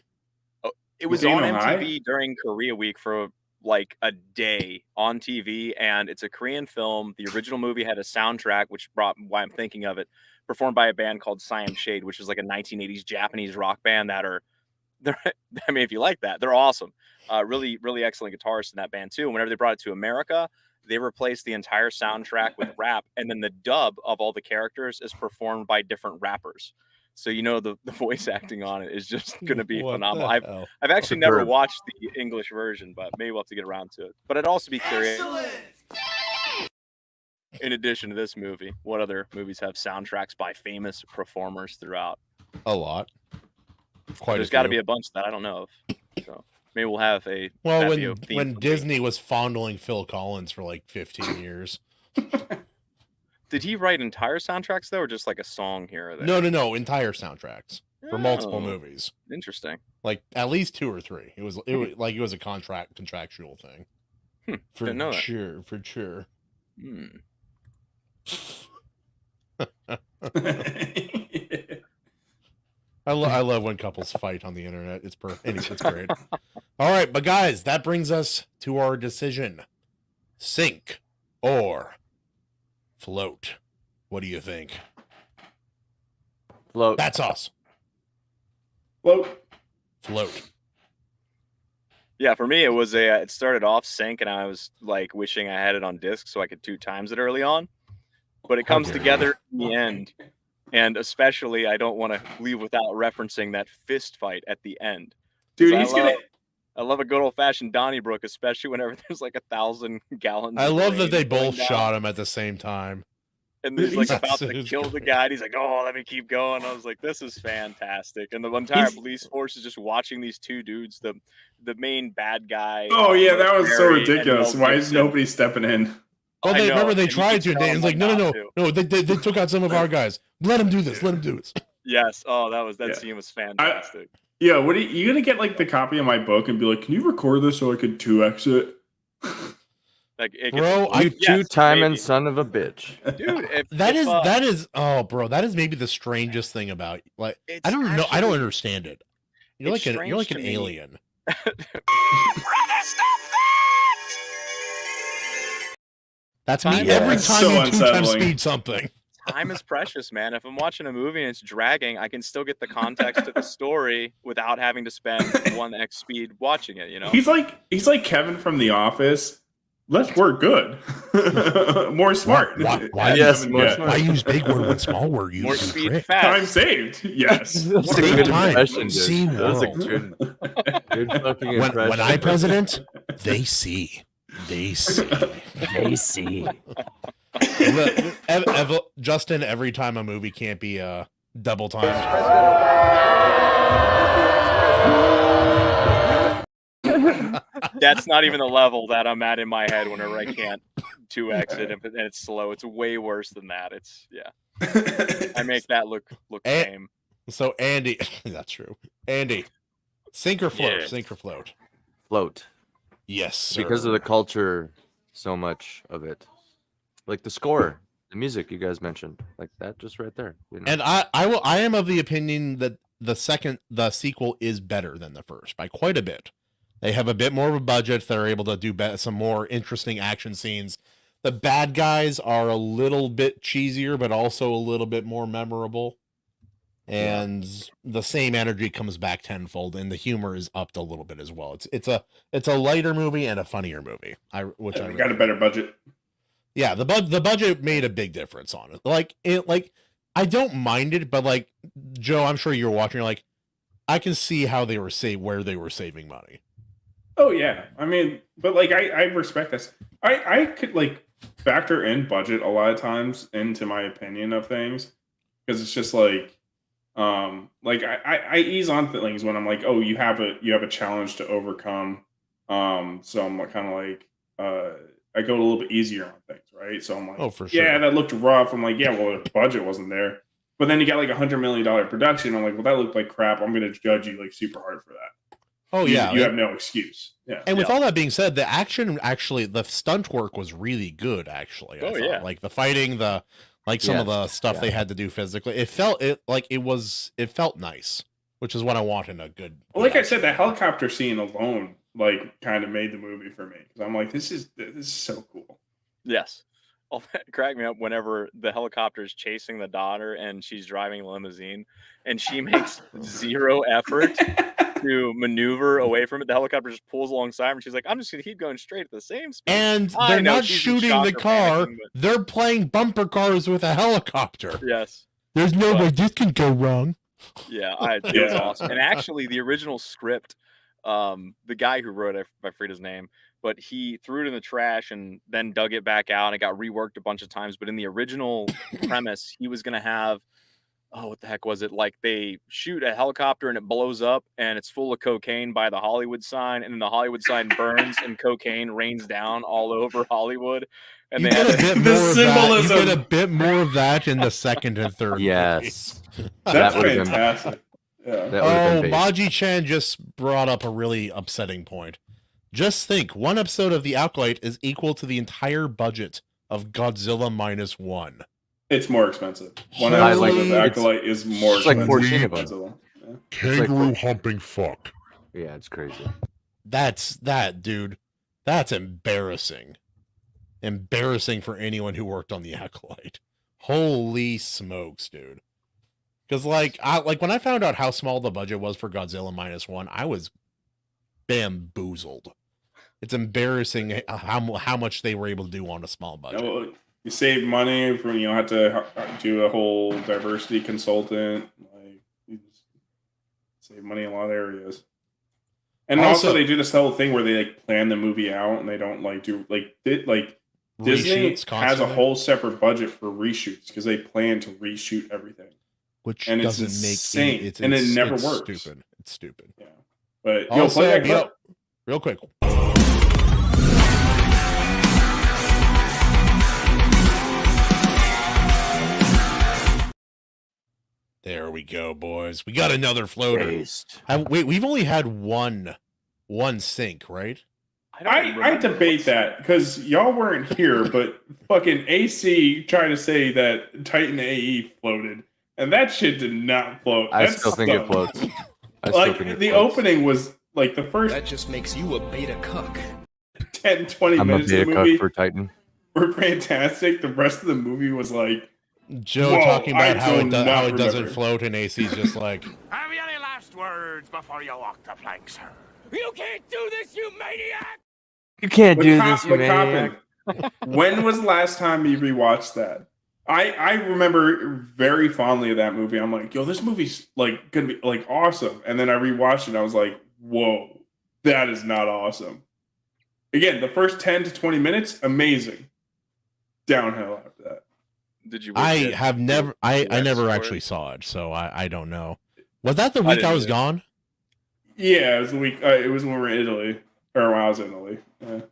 Oh, it was Volcano on MTV High? during Korea Week for like a day on TV, and it's a Korean film. The original movie had a soundtrack, which brought why I'm thinking of it, performed by a band called Siam Shade, which is like a 1980s Japanese rock band that are. I mean, if you like that, they're awesome. Really, really excellent guitarists in that band too. And whenever they brought it to America, they replaced the entire soundtrack with rap, and then the dub of all the characters is performed by different rappers. So the voice acting on it is just going to be What phenomenal. the I've hell? I've actually never Superb. watched the English version, but maybe we'll have to get around to it. But I'd also be curious. In addition to this movie, what other movies have soundtracks by famous performers throughout? A lot. Quite There's a got to few. be a bunch that I don't know of. So maybe we'll have a Well, Fabio theme when for the week. Disney was fondling Phil Collins for like 15 years. Did he write entire soundtracks though, or just like a song here or there? No, entire soundtracks for multiple Oh, movies. Interesting. Like at least 2 or 3. It was a contractual thing. For Didn't know that. sure, for sure. Hmm. I love when couples fight on the internet. It's it's great. All right, but guys, that brings us to our decision: sink or float. What do you think? Float. That's us. Float. Yeah, for me, it started off sync, and I was like wishing I had it on disc so I could 2 times it early on. But it comes dare together in the end, and especially I don't want to leave without referencing that fist fight at the end. Dude, I love a good old fashioned Donnybrook, especially whenever there's like 1,000 gallons. I of love that rain they going both down, shot him at the same time. and he's like That's about to so kill the great. guy. And he's like, "Oh, let me keep going." I was like, "This is fantastic!" And the entire He's- police force is just watching these 2 dudes, the main bad guy. Oh yeah, that was so Murray, and ridiculous. Mel Why is Gibson. nobody stepping in? Well, I they know, remember they and he tried keeps to, and telling Dan's them like, no, not to. no. They took out some of our guys. Let them do this. Let them do this. Yes. Oh, that Yeah. scene was fantastic. Yeah, what are you gonna get like the copy of my book and be like, can you record this so I could 2x it? Like, it Bro, gets- I- You yes, two-timing maybe. son of a bitch. Dude. That is oh, bro, that is maybe the strangest thing about like It's I don't know. I don't actually- understand it. You're it's like you're like an strange to me. alien. That's me Time- every That's time so you 2 times unsettling. speed something. Time is precious, man. If I'm watching a movie and it's dragging, I can still get the context to the story without having to spend 1x speed watching it. He's like Kevin from The Office. Less word good. More smart. Why Yes, Kevin, more yeah. smart. Why use big word when small word More uses speed, trick? fast. Time saved. Yes. That's a Save good time. impression, dude. See That was a world. good fucking impression. When I president, they see. They see. They see. Justin, every time a movie can't be double time. That's not even the level that I'm at in my head whenever I can't 2x it and it's slow. It's way worse than that. It's I make that look And- tame. So Andy, that's true. Andy, sink or float? Yeah. Sink or float? Float. Yes, sir. Because of the culture, so much of it. Like the score, the music you guys mentioned. Like that just right there. You know? And I am of the opinion that the sequel is better than the first by quite a bit. They have a bit more of a budget. They're able to do some more interesting action scenes. The bad guys are a little bit cheesier, but also a little bit more memorable. And the same energy comes back tenfold, and the humor is upped a little bit as well. It's a lighter movie and a funnier movie. I got a better budget. Yeah, the budget made a big difference on it. Like I don't mind it, but like Joe, I'm sure you're watching. You're like, I can see how they were where they were saving money. Oh yeah, I mean, but like I respect this. I could like factor in budget a lot of times into my opinion of things because it's just like I ease on things when I'm like, oh, you have a challenge to overcome. So I'm kind of like I go a little bit easier on things, right? So I'm like, Oh, for sure. yeah, that looked rough. I'm like, yeah, well, the budget wasn't there. But then you got like $100 million production. I'm like, well, that looked like crap. I'm going to judge you like super hard for that. Oh You- yeah, you have no excuse. Yeah. And with all that being said, the action actually, the stunt work was really good. Actually, I Oh, thought. yeah. Like the fighting, some of Yes, the stuff yeah. they had to do physically. It felt nice, which is what I want in a good. Well, like I said, the helicopter scene alone, like, kind of made the movie for me because I'm like, this is so cool. Yes. Oh, that cracked me up whenever the helicopter is chasing the daughter and she's driving a limousine and she makes zero effort to maneuver away from it. The helicopter just pulls alongside her, and she's like, "I'm just gonna keep going straight at the same speed." And I they're know not she's in shooting shock the or car; panicking, but- they're playing bumper cars with a helicopter. Yes. There's no But- way this can go wrong. Yeah, it was awesome. And actually, the original script, the guy who wrote it, I forget his name, but he threw it in the trash and then dug it back out, and it got reworked a bunch of times. But in the original premise, he was going to have, what the heck was it? Like they shoot a helicopter and it blows up and it's full of cocaine by the Hollywood sign, and then the Hollywood sign burns and cocaine rains down all over Hollywood. And You they get a had bit The more of that. You symbolism. get a bit more of that in the second and third. Yes. That's That would've been- fantastic. Yeah. That would've Oh, been Maji Chan just brought up a really upsetting point. Just think, one episode of The Acolyte is equal to the entire budget of Godzilla -1. It's more expensive. One Holy- episode of it's- Acolyte is more it's like expensive 14 than of them. Godzilla. Yeah. Kangaroo humping fuck. Yeah, it's crazy. Dude. That's embarrassing. Embarrassing for anyone who worked on The Acolyte. Holy smokes, dude. Because when I found out how small the budget was for Godzilla -1, I was bamboozled. It's embarrassing how much they were able to do on a small budget. You save money from you don't have to do a whole diversity consultant. Like you just save money in a lot of areas. And also they do this whole thing where they like plan the movie out and they don't like do Disney Reshoots has a constantly, whole separate budget for reshoots because they plan to reshoot everything. which and it's doesn't make insane, and it never it's works. Stupid. It's stupid. Yeah, but Also, play that clip. real quick. There we go, boys. We got another floater. Based. We've only had one sink, right? I debate that because y'all weren't here, but fucking AC tried to say that Titan AE floated, and that shit did not float. I That still think it stunk. floats. Like the opening was like the first That just makes you a beta cuck. 10, 20 I'm a minutes of beta the cook movie for Titan. were fantastic. The rest of the movie was like, Joe Whoa, talking about I how do it not doesn't remember. float, and AC's just like, Have you any last words before you walk the plank, sir? You can't do this, you maniac! You can't do "McCop- this, you maniac. McCoppin." When was the last time you rewatched that? I remember very fondly of that movie. I'm like, yo, this movie's like gonna be like awesome. And then I rewatched it and I was like, whoa, that is not awesome. Again, the first 10 to 20 minutes, amazing. Downhill after that. Did you? I watch have it? never, I West never Story? actually saw it, so I don't know. Was that the I week didn't I was either. gone? Yeah, it was the week. It was when we were in Italy, or when I was in Italy.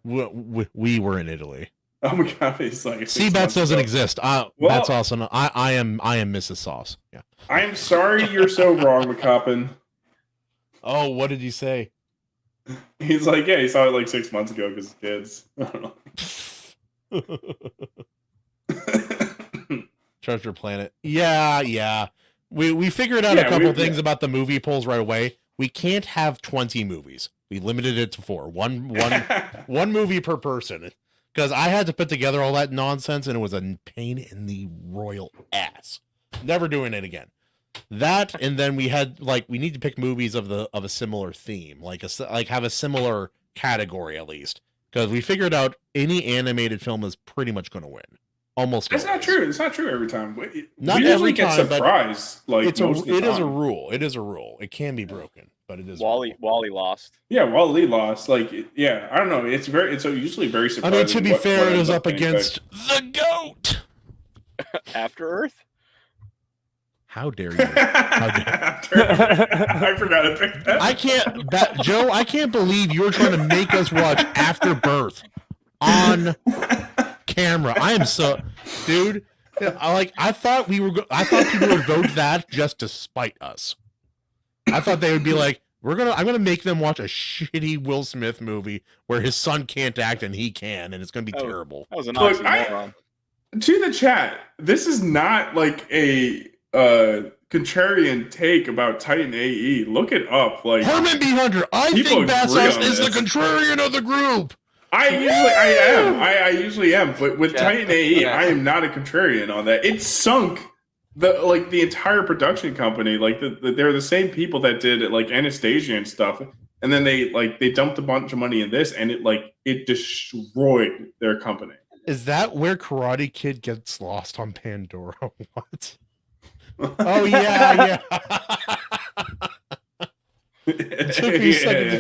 Yeah. We were in Italy. Oh my god, it's like Seabats doesn't exist. Well- That's awesome. I am Mrs. Sauce. Yeah. I'm sorry you're so wrong, McCoppin. Oh, what did you say? He's like, yeah, he saw it like 6 months ago because kids. I don't know. Treasure Planet. Yeah. We figured out Yeah, a couple we- things yeah. about the movie polls right away. We can't have 20 movies. We limited it to 4. One movie per person. Because I had to put together all that nonsense, and it was a pain in the royal ass. Never doing it again. That, and then we had we need to pick movies of a similar theme, like have a similar category at least. Because we figured out any animated film is pretty much going to win. Almost. That's not always. true. It's not true every time. Not we usually every get time, but surprised. Like It most of the is a time. rule. It is a rule. It can be broken, but it is. a Wally lost. Yeah, Wally lost. I don't know. It's usually very I surprising. mean, to be what fair, it ends is up being against the GOAT. After Earth. How dare you? I forgot to pick that. I can't, Joe. I can't believe you're trying to make us watch Afterbirth on camera. I am so, dude. I thought I thought people would vote that just to spite us. I thought they would be like, I'm gonna make them watch a shitty Will Smith movie where his son can't act and he can, and it's gonna be terrible. That was an Look, oxymoron. To the chat, this is not like a contrarian take about Titan AE. Look it up. Like Herman B. Hunter, I people think Bat agree Sauce on is the this. contrarian of the group. I usually am, but with Titan AE, I am not a contrarian on that. It sunk the entire production company, like they're the same people that did like Anastasia and stuff, and then they dumped a bunch of money in this, and it destroyed their company. Is that where Karate Kid gets lost on Pandora? What? Oh yeah. It took me a second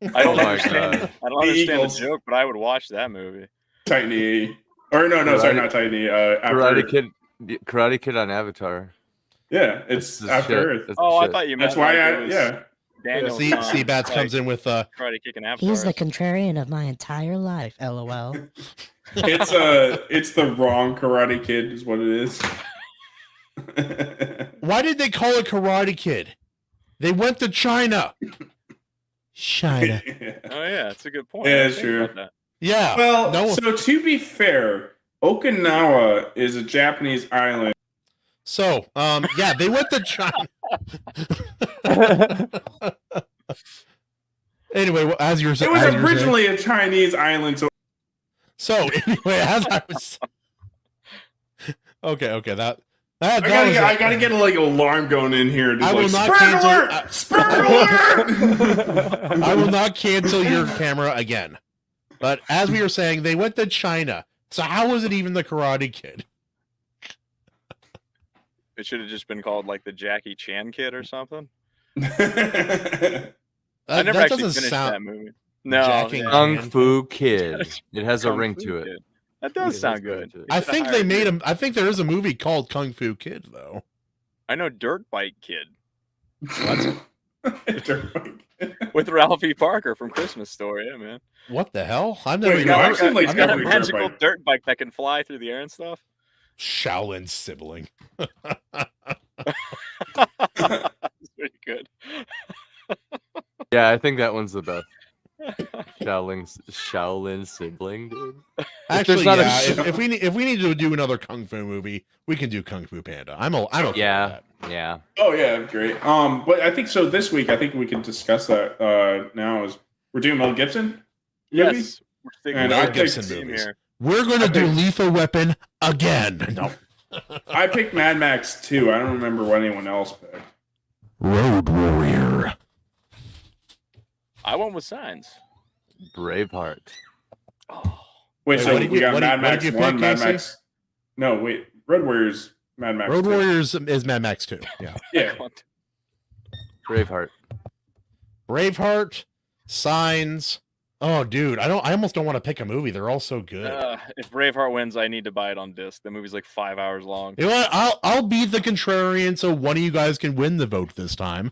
to- I don't Oh my understand. God. I don't understand Eagles. the joke, but I would watch that movie. Tiny, or no, sorry, not Tiny. Karate Kid on Avatar. Yeah, it's That's After shit. Earth. That's Oh, I shit. thought you meant That's why like it was yeah. Daniel's See, son, Bats comes in with Karate kicking Avatar. He's the contrarian of my entire life. LOL. It's the wrong Karate Kid, is what it is. Why did they call it Karate Kid? They went to China. China. Oh yeah, that's a good point. Yeah, I it's didn't true. think about Yeah. Well, no. so to be fair, Okinawa is a Japanese island. So, yeah, they went to China. Anyway, as you were saying, It was originally a Chinese island. So anyway, as I was. Okay, that I gotta get a alarm going in here. I will not cancel. I will not cancel your camera again. But as we were saying, they went to China. So how was it even the Karate Kid? It should have just been called like the Jackie Chan Kid or something. I never that actually doesn't finished sound- that movie. No, Jacking yeah. Kung Fu Kid. It has a Kung ring Fu to it. Kid. That does It sound has a ring good. to it. I They think should've they hired made him. him. I think there is a movie called Kung Fu Kid, though. I know Dirt Bike Kid What? with Ralphie Parker from Christmas Story. Yeah, man. What the hell? I've never Wait, even no, heard I've seen, like, I've He's got never a Dirt magical Bike. dirt bike that can fly through the air and stuff. Shaolin sibling. That's pretty good. Yeah, I think that one's the best. Shaolin sibling, dude. Actually, not a yeah. show- If we need to do another Kung Fu movie, we can do Kung Fu Panda. I'm okay with Yeah, that. yeah. Oh yeah, great. But I think so. This week, I think we can discuss that. Now is we're doing Mel Gibson movie? Yes, we're sticking And with I the Gibson theme movies. here. We're gonna I do think- Lethal Weapon again. No. I picked Mad Max 2. I don't remember what anyone else picked. Road Warrior. I went with Signs. Braveheart. Oh, Wait, Wait, so what did we you- got what did- Mad what did Max you 1, pick, Mad Casey? Max. No, wait. Road Warriors, Mad Max. Road 2. Warriors is Mad Max 2. Yeah. Yeah. Braveheart. Braveheart, Signs. Oh, dude, I almost don't want to pick a movie. They're all so good. if Braveheart wins, I need to buy it on disc. The movie's like 5 hours long. You know what? I'll be the contrarian, so one of you guys can win the vote this time.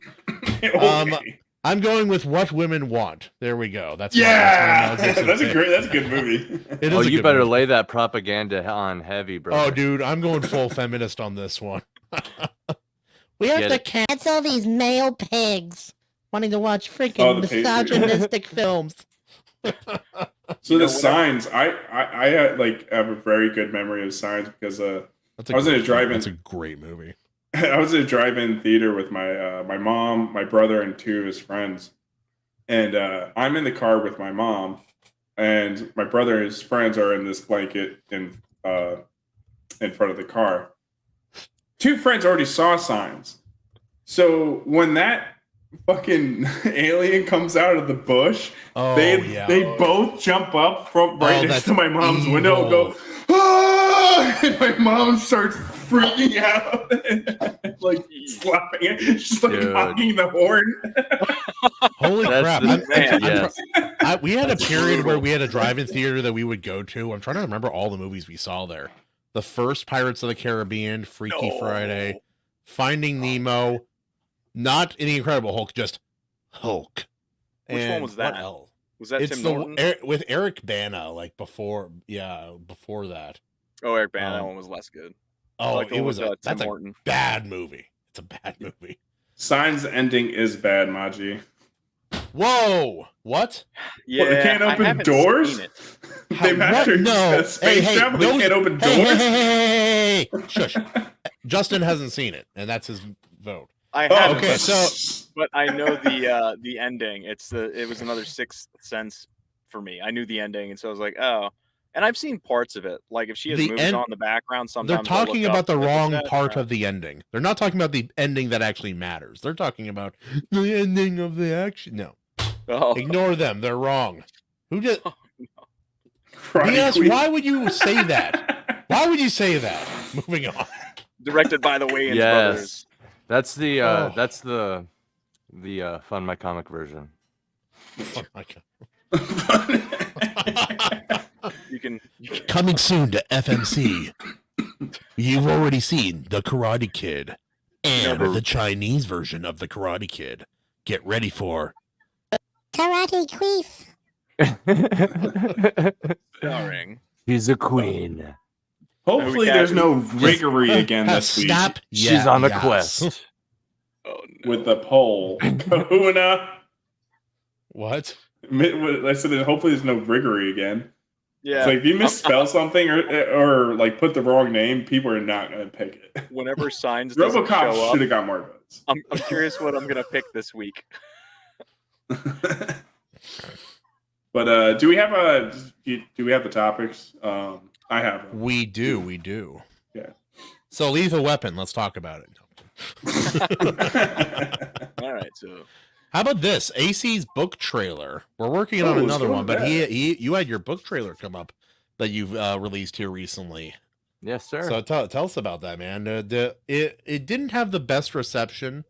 Okay. I'm going with What Women Want. There we go. That's Yeah, my Mel Gibson that's a pick. great. That's a good movie. It is Oh, a you good better movie. lay that propaganda on heavy, bro. Oh, dude, I'm going full feminist on this one. We have Get to it. Cancel these male pigs wanting to watch Oh, freaking the pig. misogynistic films. So You know, the Signs, I had, have a very good memory of Signs because That's I was in a great- drive-in. That's a great movie. I was in a drive-in theater with my mom, my brother, and two of his friends. And I'm in the car with my mom, and my brother and his friends are in this blanket in front of the car. Two friends already saw Signs. So when that fucking alien comes out of the bush, Oh, they yeah. both jump up from right Oh, next that's to my mom's window and evil. go, "Ah!" And my mom starts freaking out and like slapping it, just like Dude. honking the horn. Holy That's crap. the man, yes. We had That's a period where brutal. we had a drive-in theater that we would go to. I'm trying to remember all the movies we saw there. The first Pirates of the Caribbean, Freaky No. Friday, Finding Nemo, not in the Incredible Hulk, just Hulk. Which one And was that? what else? Was that It's Tim the Norton? with Eric Bana, like before that. Oh, Eric Bana. That um, one was less good. Oh, I like the it one was with, Tim that's a Norton. bad movie. It's a bad movie. Signs ending is bad, Maji. Whoa! What? Yeah, What, they can't I open haven't doors? seen it. They mastered No. space travel. They those- can't open hey, doors. hey, shush. Justin hasn't seen it, and that's his vote. I Oh, haven't, okay, so but I know the ending. It was another Sixth Sense for me. I knew the ending, and so I was like, oh, And I've seen parts of it. Like if she has The movies end- on in the background, sometimes They're I'll talking look about up the and look at wrong that, part of the ending. They're not talking about the ending that actually matters. They're talking about the ending of the action. No, Oh, ignore them. They're wrong. Who did? Karate BS, Queen. why would you say that? Why would you say that? Moving on. directed by the Wayans Yes, brothers. that's the Oh. that's the Fun My Comic version. Oh my God. You can Coming soon to FMC. You've already seen The Karate Kid and Never- the Chinese version of The Karate Kid. Get ready for Karate Queef. starring. She's a queen. Hopefully, there's no riggery again this week Snap. She's on a quest. Oh no. with the poll. Kahuna. What? I said that hopefully there's no riggery again. Yeah. It's like if you misspell something or like put the wrong name, people are not going to pick it. Whenever signs doesn't show RoboCop up, should have got more votes. I'm curious what I'm gonna pick this week. But do we have the topics? I have them. We do. Yeah. So Lethal Weapon, let's talk about it. All right, so How about this? AC's book trailer. We're working on let's another go one, with but that. you had your book trailer come up that you've released here recently. Yes, sir. So tell us about that, man. It didn't have the best reception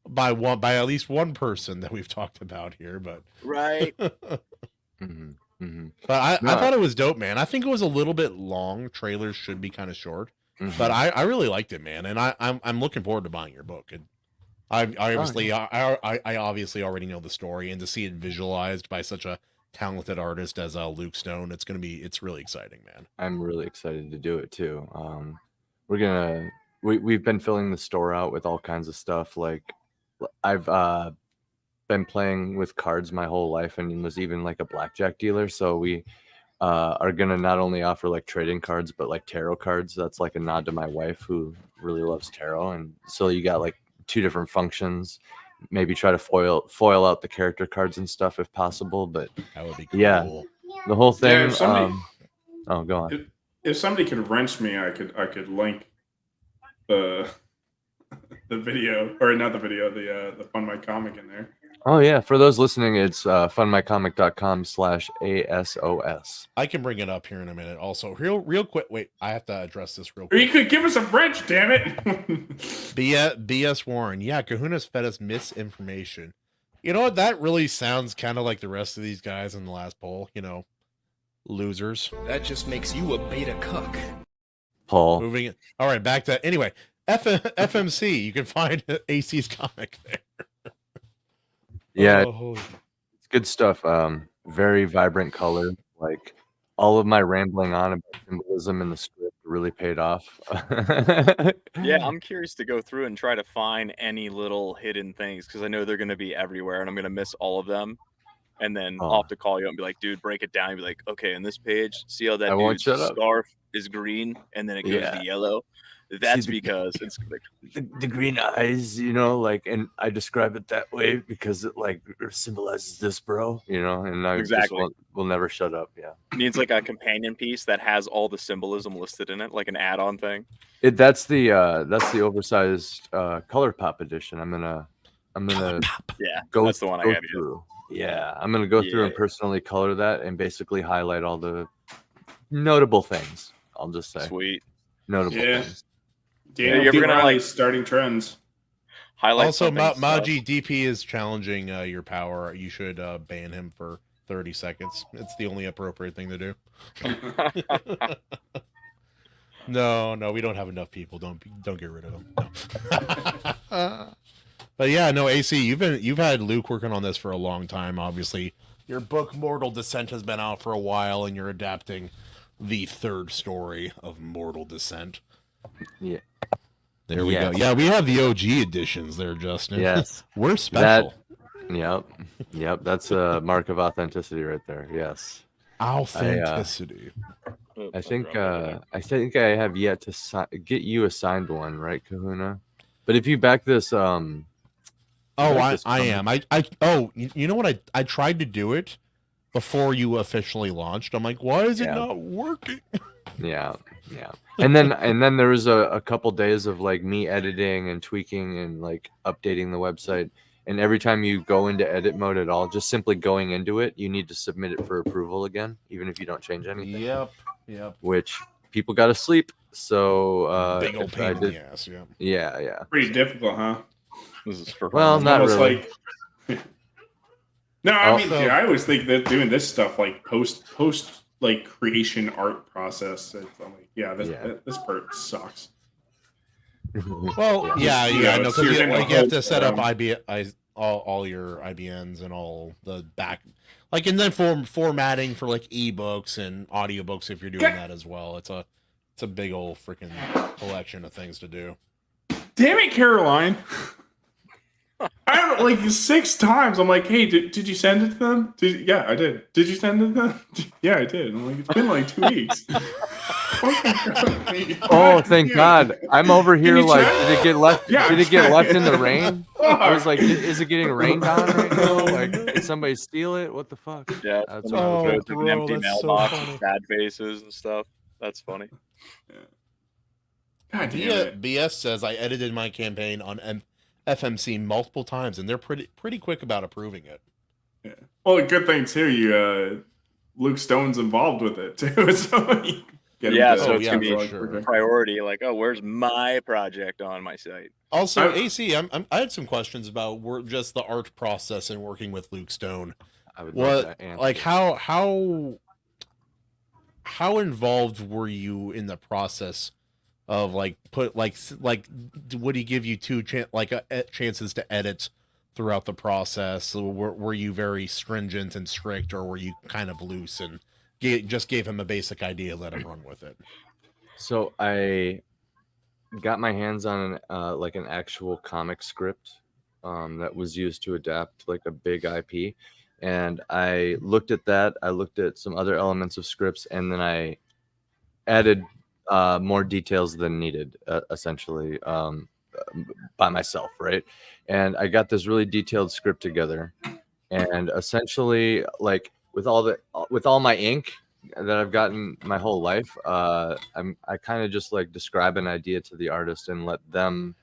by at least one person that we've talked about here, but right. Mhm, mhm, but I No. thought it was dope, man. I think it was a little bit long. Trailers should be kind of short, mhm. but I really liked it, man, and I'm looking forward to buying your book. And I obviously I obviously already know the story, and to see it visualized by such a talented artist as Luke Stone, it's really exciting, man. I'm really excited to do it too. We've been filling the store out with all kinds of stuff. Like I've been playing with cards my whole life and was even like a blackjack dealer. So we are gonna not only offer like trading cards, but like tarot cards. That's like a nod to my wife who really loves tarot. And so you got like 2 different functions. Maybe try to foil out the character cards and stuff if possible. But That would be cool. Yeah. the whole Yeah, thing. if somebody- Oh, go on. If somebody could wrench me, I could link the video, or not the video, the Fun My Comic in there. Oh yeah, for those listening, it's funmycomic.com/ASOS. I can bring it up here in a minute. Also, real quick. Wait, I have to address this real Or you quick. could give us a wrench, damn it! BS Warren. Yeah, Kahuna's fed us misinformation. You know what? That really sounds kind of like the rest of these guys in the last poll. You know, losers. That just makes you a beta cuck. Paul. Moving it. All right, back to anyway. FMC. You can find AC's comic there. Yeah, Oh, it's good stuff. Very vibrant color. Like all of my rambling on about symbolism in the script really paid off. Yeah, I'm curious to go through and try to find any little hidden things because I know they're going to be everywhere and I'm going to miss all of them. And then Oh. I'll have to call you and be like, dude, break it down. And be like, okay, in this page, see how that I won't dude's shut up. scarf is green and then it goes Yeah. to yellow. That's the- because it's like, the green eyes, you know, like, and I describe it that way because it like symbolizes this, bro, you know, and I Exactly. will never shut up. Yeah. needs like a companion piece that has all the symbolism listed in it, like an add-on thing. That's the oversized color pop edition. I'm gonna Yeah, go that's the one I got to get. through. Yeah, I'm gonna go through and Yeah. personally color that and basically highlight all the notable things. I'll just say Sweet. notable Yeah. things. Daniel you're P. gonna, Riley's like- starting trends. Highlight also, something, stuff. Maji DP is challenging your power. You should ban him for 30 seconds. It's the only appropriate thing to do. No, we don't have enough people. Don't get rid of them. No. But yeah, no, AC, you've had Luke working on this for a long time. Obviously, your book Mortal Descent has been out for a while, and you're adapting the third story of Mortal Descent. Yeah. There we Yes. go. Yeah, we have the OG editions there, Justin. Yes. We're special. Yep. That's a mark of authenticity right there. Yes. Authenticity. I think I have yet to get you assigned one, right, Kahuna? But if you back this, Oh, like I this am. comic. You know what? I tried to do it, before you officially launched. I'm like, why is it Yeah. not working? Yeah, yeah. And then there was a couple days of like me editing and tweaking and like updating the website. And every time you go into edit mode at all, just simply going into it, you need to submit it for approval again, even if you don't change anything. Yep. Which people got to sleep. So Big old if pain I in did, the ass. Yeah. yeah. Pretty difficult, huh? This is for Well, fun. not Almost really. like no, I mean, Also- I always think that doing this stuff like post like creation art process. I'm like, yeah, this part sucks. Well, yeah, no, so because you're getting like a you have whole, to set up all your IBNs and all the back, like, and then formatting for like ebooks and audiobooks if you're doing that as well. It's a big old freaking collection of things to do. Damn it, Caroline! I don't like 6 times. I'm like, hey, did you send it to them? Yeah, I did. Did you send it to them? Yeah, I did. I'm like, it's been like 2 weeks. Oh, thank God! I'm over here you like, check? did it get left? Yeah, Did it get check. left in the rain? I was Fuck. like, is it getting rained on right now? Like, did somebody steal it? What the fuck? Yeah, That's somebody what I was goes to an bro, empty that's so mailbox funny. with bad faces and stuff. That's funny. God damn it. BS says I edited my campaign on FMC multiple times, and they're pretty quick about approving it. Yeah. Well, a good thing too. You Luke Stone's involved with it too, so you get him Yeah, to- so it's yeah, gonna be for a sure. priority. Like, oh, where's my project on my site? Also, I- AC, I had some questions about just the art process and working with Luke Stone. I would love What, that answer. like, how involved were you in the process of like would he give you chances to edit throughout the process? Were you very stringent and strict, or were you kind of loose and just gave him a basic idea, let him run with it? So I got my hands on like an actual comic script that was used to adapt like a big IP, and I looked at that. I looked at some other elements of scripts, and then I added more details than needed, essentially, by myself, right? And I got this really detailed script together, and essentially, like with all my ink that I've gotten my whole life, I kind of just like describe an idea to the artist and let them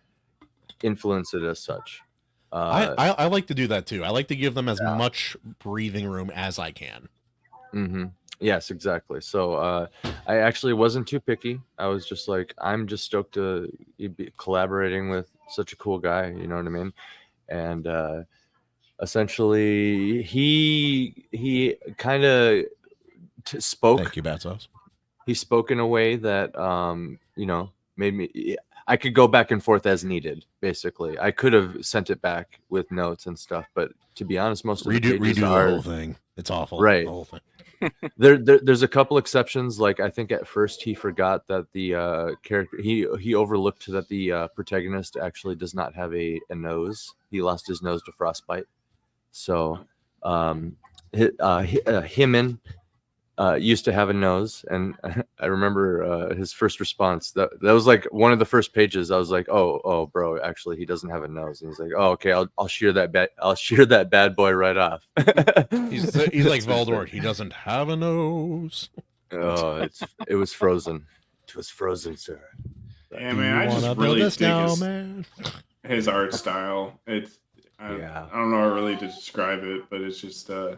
influence it as such. I like to do that too. I like to give them as much breathing room as I can. Mm-hmm. Yes, exactly. So I actually wasn't too picky. I was just like, I'm just stoked to be collaborating with such a cool guy. You know what I mean? And essentially, he kind of spoke. Thank you, Bad Sauce. He spoke in a way that made me. I could go back and forth as needed. Basically, I could have sent it back with notes and stuff, but to be honest, most of the pages redo are the whole thing. It's awful. Right. The whole thing. There's a couple exceptions. Like I think at first he forgot that the character he overlooked that the protagonist actually does not have a nose. He lost his nose to frostbite. So Hyman used to have a nose, and I remember his first response. That was like one of the first pages. I was like, oh, bro, actually he doesn't have a nose. And he's like, oh, okay, I'll shear that bad boy right off. He's like Voldemort. He doesn't have a nose. Oh, it was frozen. It was frozen, sir. Yeah, man, I just really dig man. his art style. I don't know how really to describe it, but it's just I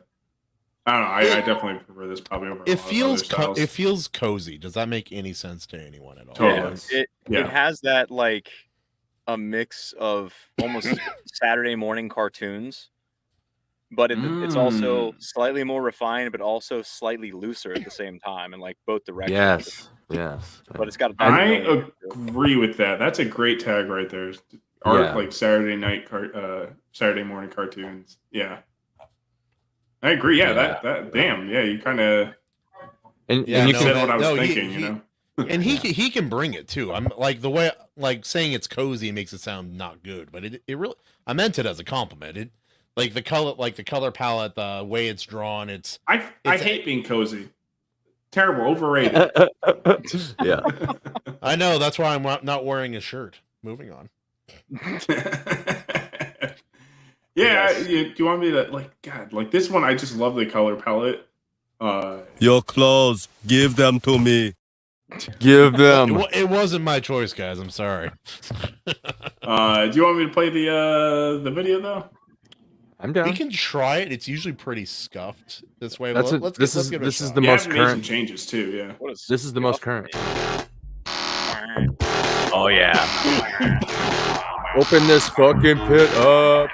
don't know. I definitely prefer this probably over. It feels cozy. Does that make any sense to anyone at all? Totally. It has that like a mix of almost Saturday morning cartoons, but it's also slightly more refined, but also slightly looser at the same time, and like both directions. Yes. But it's got. I agree with that. That's a great tag right there. Art like Saturday morning cartoons. Yeah. I agree. Yeah, that damn. Yeah, you kind of. And you said what I was thinking. You know. And he can bring it too. I'm like the way like saying it's cozy makes it sound not good, but it really I meant it as a compliment. It like the color palette, the way it's drawn. I hate being cozy. Terrible, overrated. Yeah, I know. That's why I'm not wearing a shirt. Moving on. Yeah, Yes. do you want me to like God? Like this one, I just love the color palette. Your clothes, give them to me. Give them. It wasn't my choice, guys. I'm sorry. Do you want me to play the video though? I'm We down. can try it. It's usually pretty scuffed this way. That's But it. let's This give is it a this is shot. the Yeah, most I've made some current. changes too. Yeah. What is This is the most current. Oh yeah. Open this fucking pit up.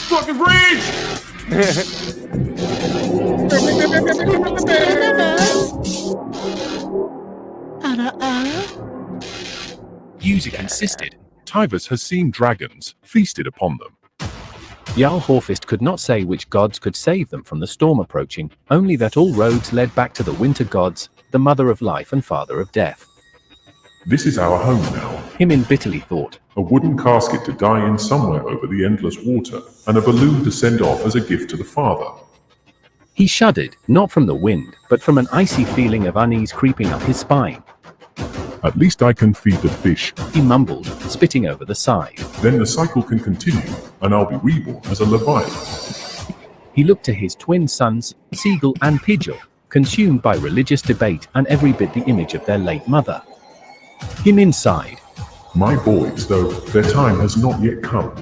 Fucking rage! Music insisted. Tivus has seen dragons, feasted upon them. Jarl Horfist could not say which gods could save them from the storm approaching, only that all roads led back to the winter gods, the mother of life and father of death. This is our home now. Himin bitterly thought, A wooden casket to die in somewhere over the endless water, and a balloon to send off as a gift to the father. he shuddered, not from the wind, but from an icy feeling of unease creeping up his spine. At least I can feed the fish. He mumbled, spitting over the side. Then the cycle can continue, and I'll be reborn as a Leviathan. He looked to his twin sons, Seagull and Pidgeot, consumed by religious debate and every bit the image of their late mother. Him inside. My boys, though, their time has not yet come.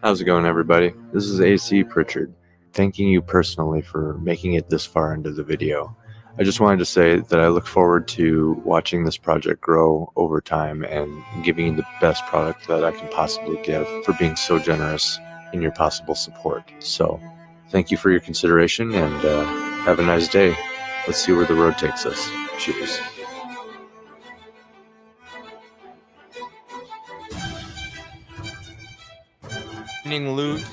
How's it going, everybody? This is AC Pritchard, thanking you personally for making it this far into the video. I just wanted to say that I look forward to watching this project grow over time and giving you the best product that I can possibly give for being so generous in your possible support. So, thank you for your consideration and have a nice day. Let's see where the road takes us. Cheers. Loot.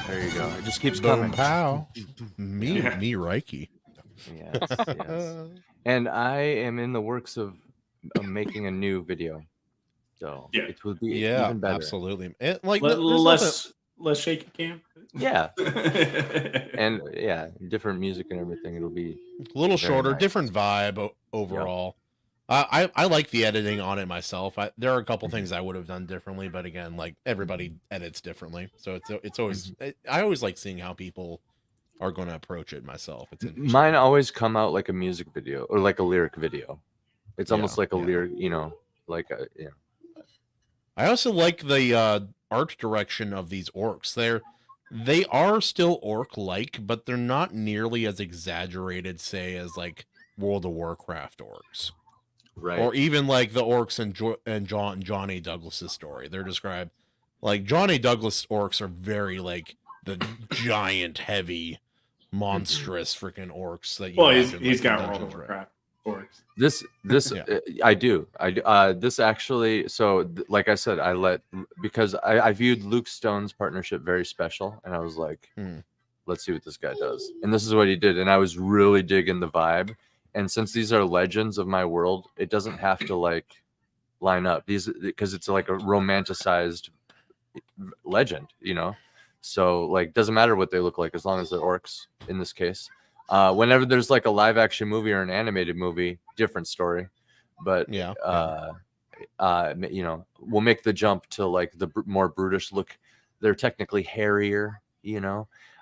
There you go. It just keeps coming. Pow. Me Reiki. Yes, yes. And I am in the works of making a new video, so Yeah. it will be Yeah, even better. absolutely. And, like less shaky cam. Yeah, and yeah, different music and everything. It'll be a little very shorter, nice. different vibe overall. I like the editing on it myself. There are a couple things I would have done differently, but again, like everybody edits differently, so it's always I always like seeing how people are going to approach it myself. It's interesting. Mine always come out like a music video or like a lyric video. It's almost like a lyric, like a I also like the art direction of these orcs. They are still orc-like, but they're not nearly as exaggerated, say, as like World of Warcraft orcs. Right. Or even like the orcs in Johnny Douglas's story. They're described like Johnny Douglas orcs are very like the giant, heavy, monstrous freaking orcs that you. Well, imagine, he's like, in got World Dungeons of and Dragons. Warcraft orcs. This I do. This actually, so like I said, because I viewed Luke Stone's partnership very special, and I was like, let's see what this guy does. And this is what he did, and I was really digging the vibe. And since these are legends of my world, it doesn't have to like line up because it's like a romanticized legend, So like, doesn't matter what they look like as long as they're orcs in this case. Whenever there's like a live action movie or an animated movie, different story. But we'll make the jump to like the more brutish look. They're technically hairier,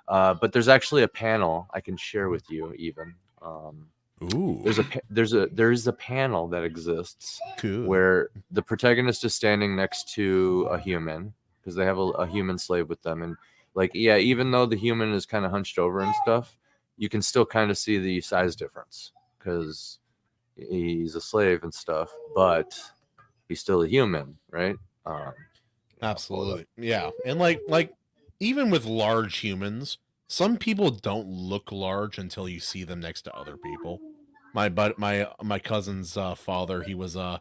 but there's actually a panel I can share with you even. Ooh. There is a panel that exists cool. Where the protagonist is standing next to a human because they have a human slave with them, and like even though the human is kind of hunched over and stuff, you can still kind of see the size difference because he's a slave and stuff, but he's still a human, right? Absolutely. Yeah. And like even with large humans, some people don't look large until you see them next to other people. My cousin's father, he was a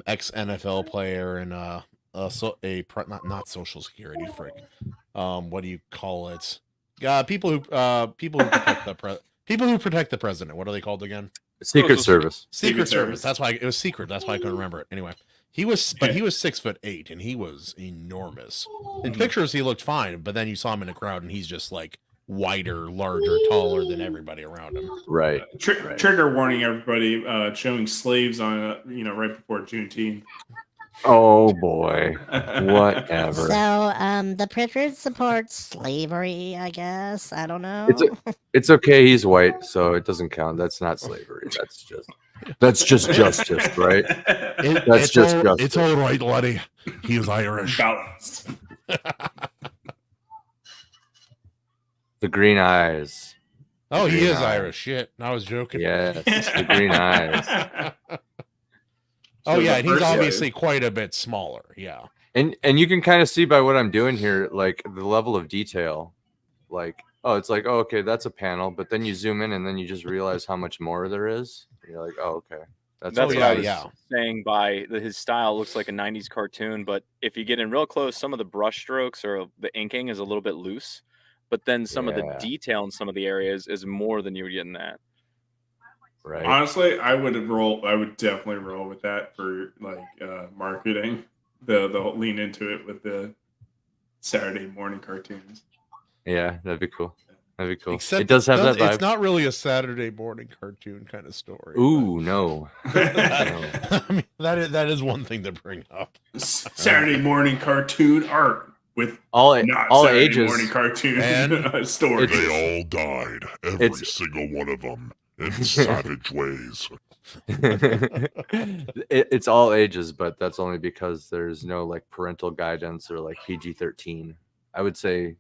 ex NFL player and not social security frick. What do you call it? People who protect the president. What are they called again? Secret Service. Secret Service. That's why it was secret. That's why I couldn't remember it. Anyway, he was 6'8" and he was enormous. In pictures, he looked fine, but then you saw him in a crowd, and he's just like wider, larger, taller than everybody around him. Right. Trigger warning, everybody. Showing slaves on right before Juneteenth. Oh boy, whatever. So, the Pritchard supports slavery, I guess. I don't know. It's okay. He's white, so it doesn't count. That's not slavery. That's just justice, right? That's just justice. It's all right, Letty. He is Irish. Balanced. The green eyes. Oh, he is Irish. Shit, I was joking. Yes, the green eyes. Oh yeah, and he's obviously quite a bit smaller. Yeah, and you can kind of see by what I'm doing here, like the level of detail. Like, it's like, okay, that's a panel, but then you zoom in and then you just realize how much more there is. You're like, oh, okay, that's what I was saying. His style looks like a '90s cartoon, but if you get in real close, some of the brush strokes or the inking is a little bit loose, but then some of the detail in some of the areas is more than you would get in that. Right. Honestly, I would definitely roll with that for marketing. They'll lean into it with the Saturday morning cartoons. Yeah, that'd be cool. Except it does have that vibe. It's not really a Saturday morning cartoon kind of story. Ooh, no. I mean, that is one thing to bring up. Saturday morning cartoon art with all Saturday ages. Morning cartoon and story. They all died, every single one of them. In savage ways. It's all ages, but that's only because there's no like parental guidance or like PG-13. I would say,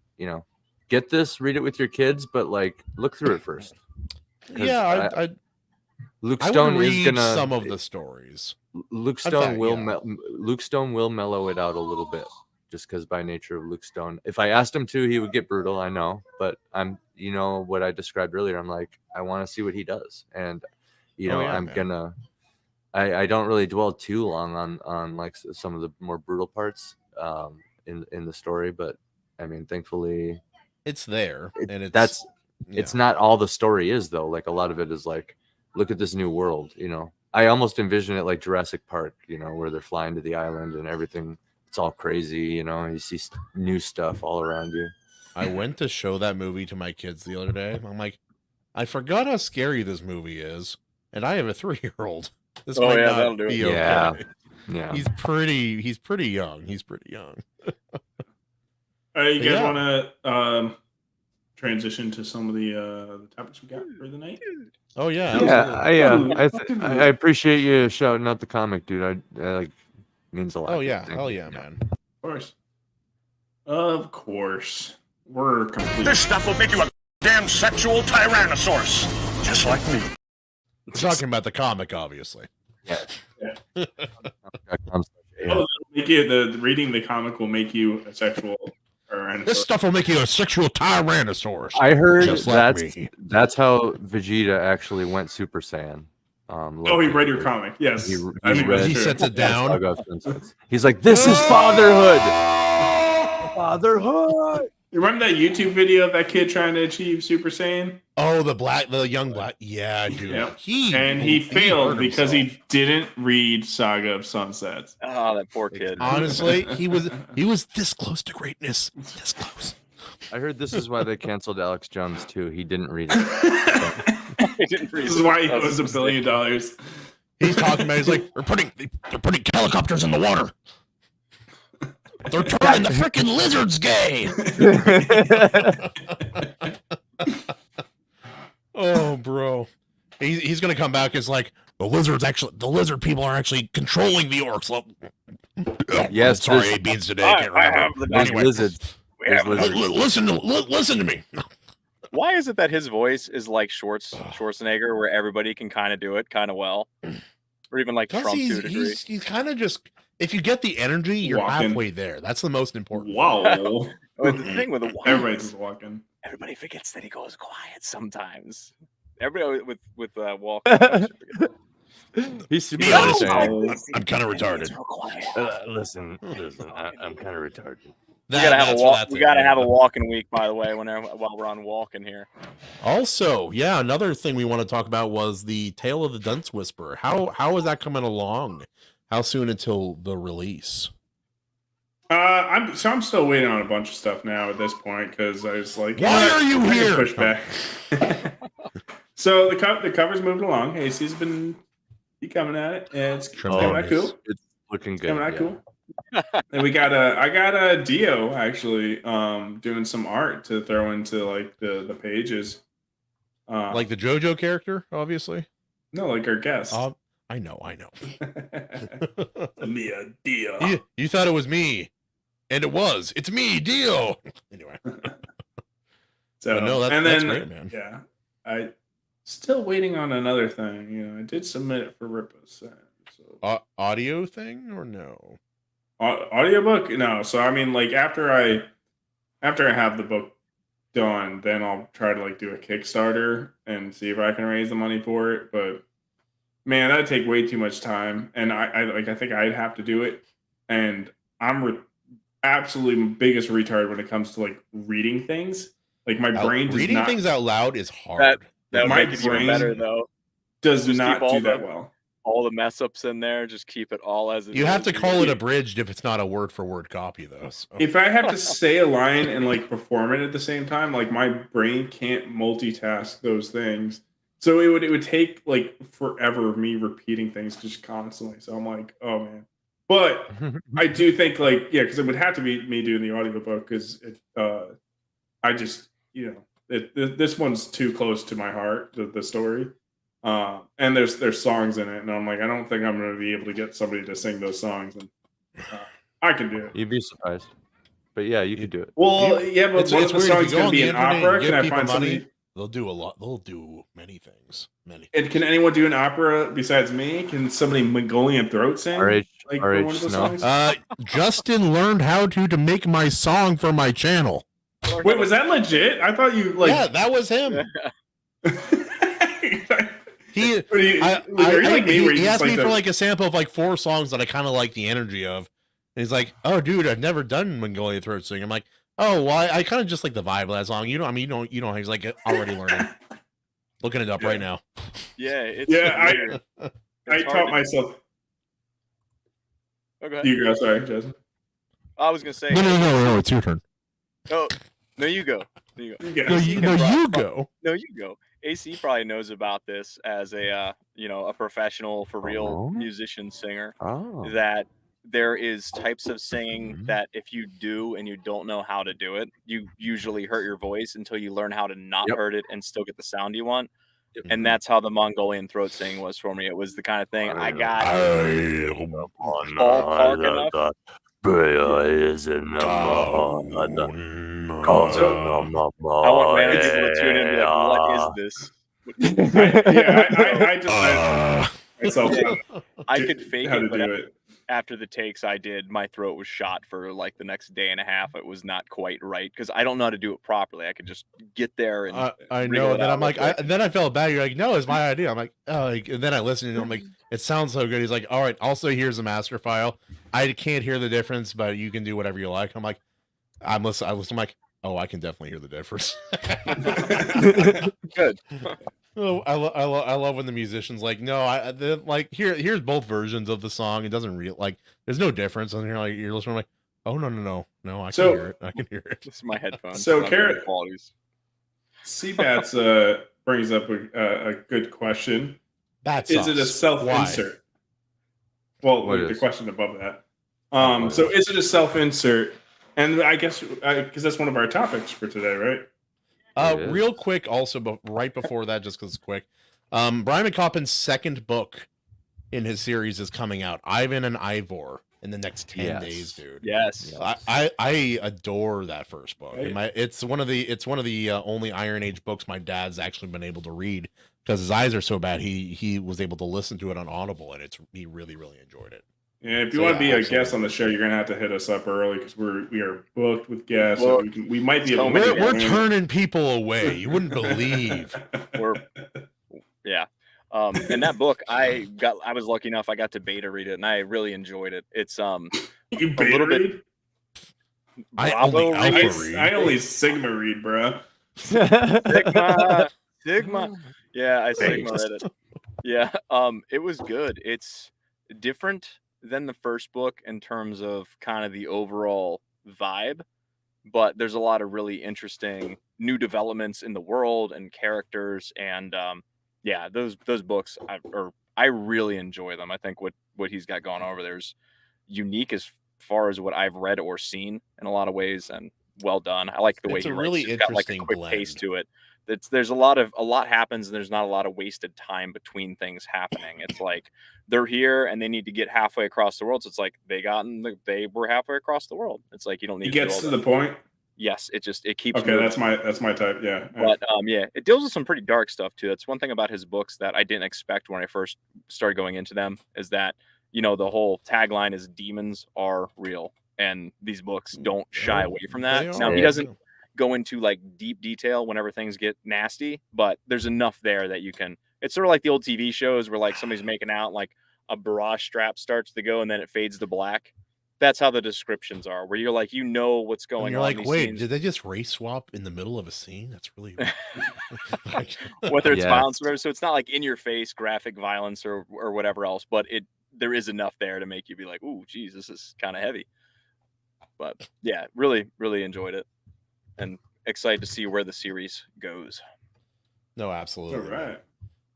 get this, read it with your kids, but like look through it first. Yeah, Luke I Stone would read is gonna some of the stories. Luke Stone will mellow it out a little bit, just because by nature of Luke Stone. If I asked him to, he would get brutal. I know, but I'm what I described earlier. I'm like, I want to see what he does, and I don't really dwell too long on like some of the more brutal parts in the story, but I mean, thankfully, it's there, and it's not all the story is though. Like a lot of it is like, look at this new world. I almost envision it like Jurassic Park, where they're flying to the island and everything. It's all crazy, you see new stuff all around you. I went to show that movie to my kids the other day. I'm like, I forgot how scary this movie is, and I have a 3-year-old. This might not be okay. Yeah. He's pretty young. All right, you guys want to transition to some of the topics we got for the night? Oh yeah. I appreciate you shouting out the comic, dude. I means a lot. Oh yeah, hell yeah, man. Of course. We're complete. This stuff will make you a damn sexual tyrannosaurus, just like me. Talking about the comic, obviously. Yeah. Reading the comic will make you a sexual tyrannosaurus. This stuff will make you a sexual tyrannosaurus. I heard like that's how Vegeta actually went Super Saiyan. He read your comic. Yes, he sets it down. He's like, "This is fatherhood." Fatherhood. You remember that YouTube video of that kid trying to achieve Super Saiyan? Oh, the young black. Yeah, dude. Yep. He failed because he didn't read Saga of Sunsets. Oh, that poor kid. Honestly, he was this close to greatness. This close. I heard this is why they canceled Alex Jones too. He didn't read it. This is why he owes $1 billion. He's talking about. He's like, they're putting helicopters in the water. They're turning the freaking lizards gay. Oh, bro. He's gonna come back as like the lizard people are actually controlling the orcs. Yes, sorry, A Beans today. I can't remember. Anyway, lizards. Listen to me. Why is it that his voice is like Schwarzenegger, where everybody can kind of do it kind of well, or even like Trump to a degree? He's kind of just, if you get the energy, you're Walking. halfway there. That's the most important. Wow. But the thing with the Everybody's walking. everybody forgets that he goes quiet sometimes. Everybody with walking. He's To be honest, I'm kind of retarded. Listen, I'm kind of retarded. We gotta have a walk. We gotta have a walking week, by the way, while we're on walking here. Also, yeah, another thing we want to talk about was the Tale of the Dunce Whisperer. How is that coming along? How soon until the release? I'm still waiting on a bunch of stuff now at this point because I was like, why are you here? Push back. So the cover's moving along. AC's been coming at it, and it's coming out cool. It's looking good. Coming out cool. And I got a Dio actually doing some art to throw into like the pages. Like the JoJo character, obviously. No, like our guest. I know. Mia Dio. You thought it was me, and it was. It's me, Dio. Anyway. So no, that's great, man. Yeah, I still waiting on another thing. You know, I did submit it for Rippos. So audio thing or no? Audiobook? No. So I mean, like after I have the book done, then I'll try to like do a Kickstarter and see if I can raise the money for it. But man, that'd take way too much time, and I think I'd have to do it. And I'm absolutely biggest retard when it comes to like reading things. Like my brain does reading not, things out loud is hard. That my make it even better though. Does Just not keep do that well. All the mess ups in there, just keep it all as it You have is. to call it abridged if it's not a word for word copy, though. So. If I have to say a line and like perform it at the same time, like my brain can't multitask those things. So it would take like forever of me repeating things just constantly. So I'm like, oh man. But I do think like, yeah, because it would have to be me doing the audiobook because I just, you know, this one's too close to my heart, the story. And there's songs in it, and I'm like, I don't think I'm going to be able to get somebody to sing those songs, and I can do it. You'd be surprised, but yeah, you could do it. Well, yeah, but one of the songs can be an opera. Can I find somebody? They'll do a lot. They'll do many things. And can anyone do an opera besides me? Can somebody Mongolian throat sing? Like one of those songs? Justin learned how to make my song for my channel. Wait, was that legit? I thought you like. Yeah, that was him. He asked me for like a sample of like 4 songs that I kind of like the energy of, and he's like, "Oh, dude, I've never done Mongolian throat singing." I'm like, "Oh, well, I kind of just like the vibe of that song." You know, he's like already learning, looking it up right now. Yeah, it's I taught myself. Okay, you go. Sorry, Jason. I was gonna say. No, it's your turn. No, you go. You go. You go. AC probably knows about this as a a professional for real musician singer. That there is types of singing that if you do and you don't know how to do it, you usually hurt your voice until you learn how to not hurt it and still get the sound you want. And that's how the Mongolian throat singing was for me. It was the kind of thing I got ballpark enough. I want random people to tune in and be like, what is this? I could fake it, but after the takes I did, my throat was shot for like the next day and a half. It was not quite right because I don't know how to do it properly. I could just get there and I know. And then I'm like, then I felt bad. You're like, no, it's my idea. I'm like, oh, and then I listened and I'm like, it sounds so good. He's like, all right. Also, here's the master file. I can't hear the difference, but you can do whatever you like. I'm like, I listen. I'm like, oh, I can definitely hear the difference. Good. Oh, I love when the musician's like, no, here's both versions of the song. It doesn't there's no difference. And you're listening like, oh no, I can hear it. I can hear it. This is my headphones. So Carrot qualities. CBATS brings up a good question. Is it a self-insert? Well, the question above that. So is it a self-insert? And I guess because that's one of our topics for today, right? Real quick, also, right before that, just because it's quick, Brian McCoppin's second book in his series is coming out, Ivan and Ivor. in the next 10 days, dude. Yes. I adore that first book. Right. It's one of the only Iron Age books my dad's actually been able to read because his eyes are so bad. He was able to listen to it on Audible, and he really enjoyed it. Yeah, if you want to be a guest on the show, you're gonna have to hit us up early because we are booked with guests. So we might be able. We're turning people away. You wouldn't believe. Yeah. And that book, I was lucky enough I got to beta read it, and I really enjoyed it. It's you beta read? I only Sigma read, bro. Sigma. Yeah, I Sigma read it. Yeah, it was good. It's different than the first book in terms of kind of the overall vibe, but there's a lot of really interesting new developments in the world and characters, and yeah, those books I really enjoy them. I think what he's got going over there is unique as far as what I've read or seen in a lot of ways, and well done. I like the way It's he a writes. really It's got like a interesting quick pace blend. to it. There's a lot happens, and there's not a lot of wasted time between things happening. It's like they're here and they need to get halfway across the world. So it's like they were halfway across the world. It's like you don't need. It gets to the point. Yes, it keeps. Okay, moving. that's my type. Yeah. But yeah, it deals with some pretty dark stuff too. That's one thing about his books that I didn't expect when I first started going into them, is that, you know, the whole tagline is demons are real, and these books don't shy away from that. Now he doesn't go into like deep detail whenever things get nasty, but there's enough there that you can. It's sort of like the old TV shows where like somebody's making out, like a barrage strap starts to go and then it fades to black. That's how the descriptions are, where you're like, you know what's going And you're on. like, wait, did they just race swap in the middle of a scene? That's really whether it's violence or whatever. So it's not like in your face graphic violence or whatever else, but there is enough there to make you be like, ooh, geez, this is kind of heavy. But yeah, really enjoyed it, and excited to see where the series goes. No, absolutely. All right.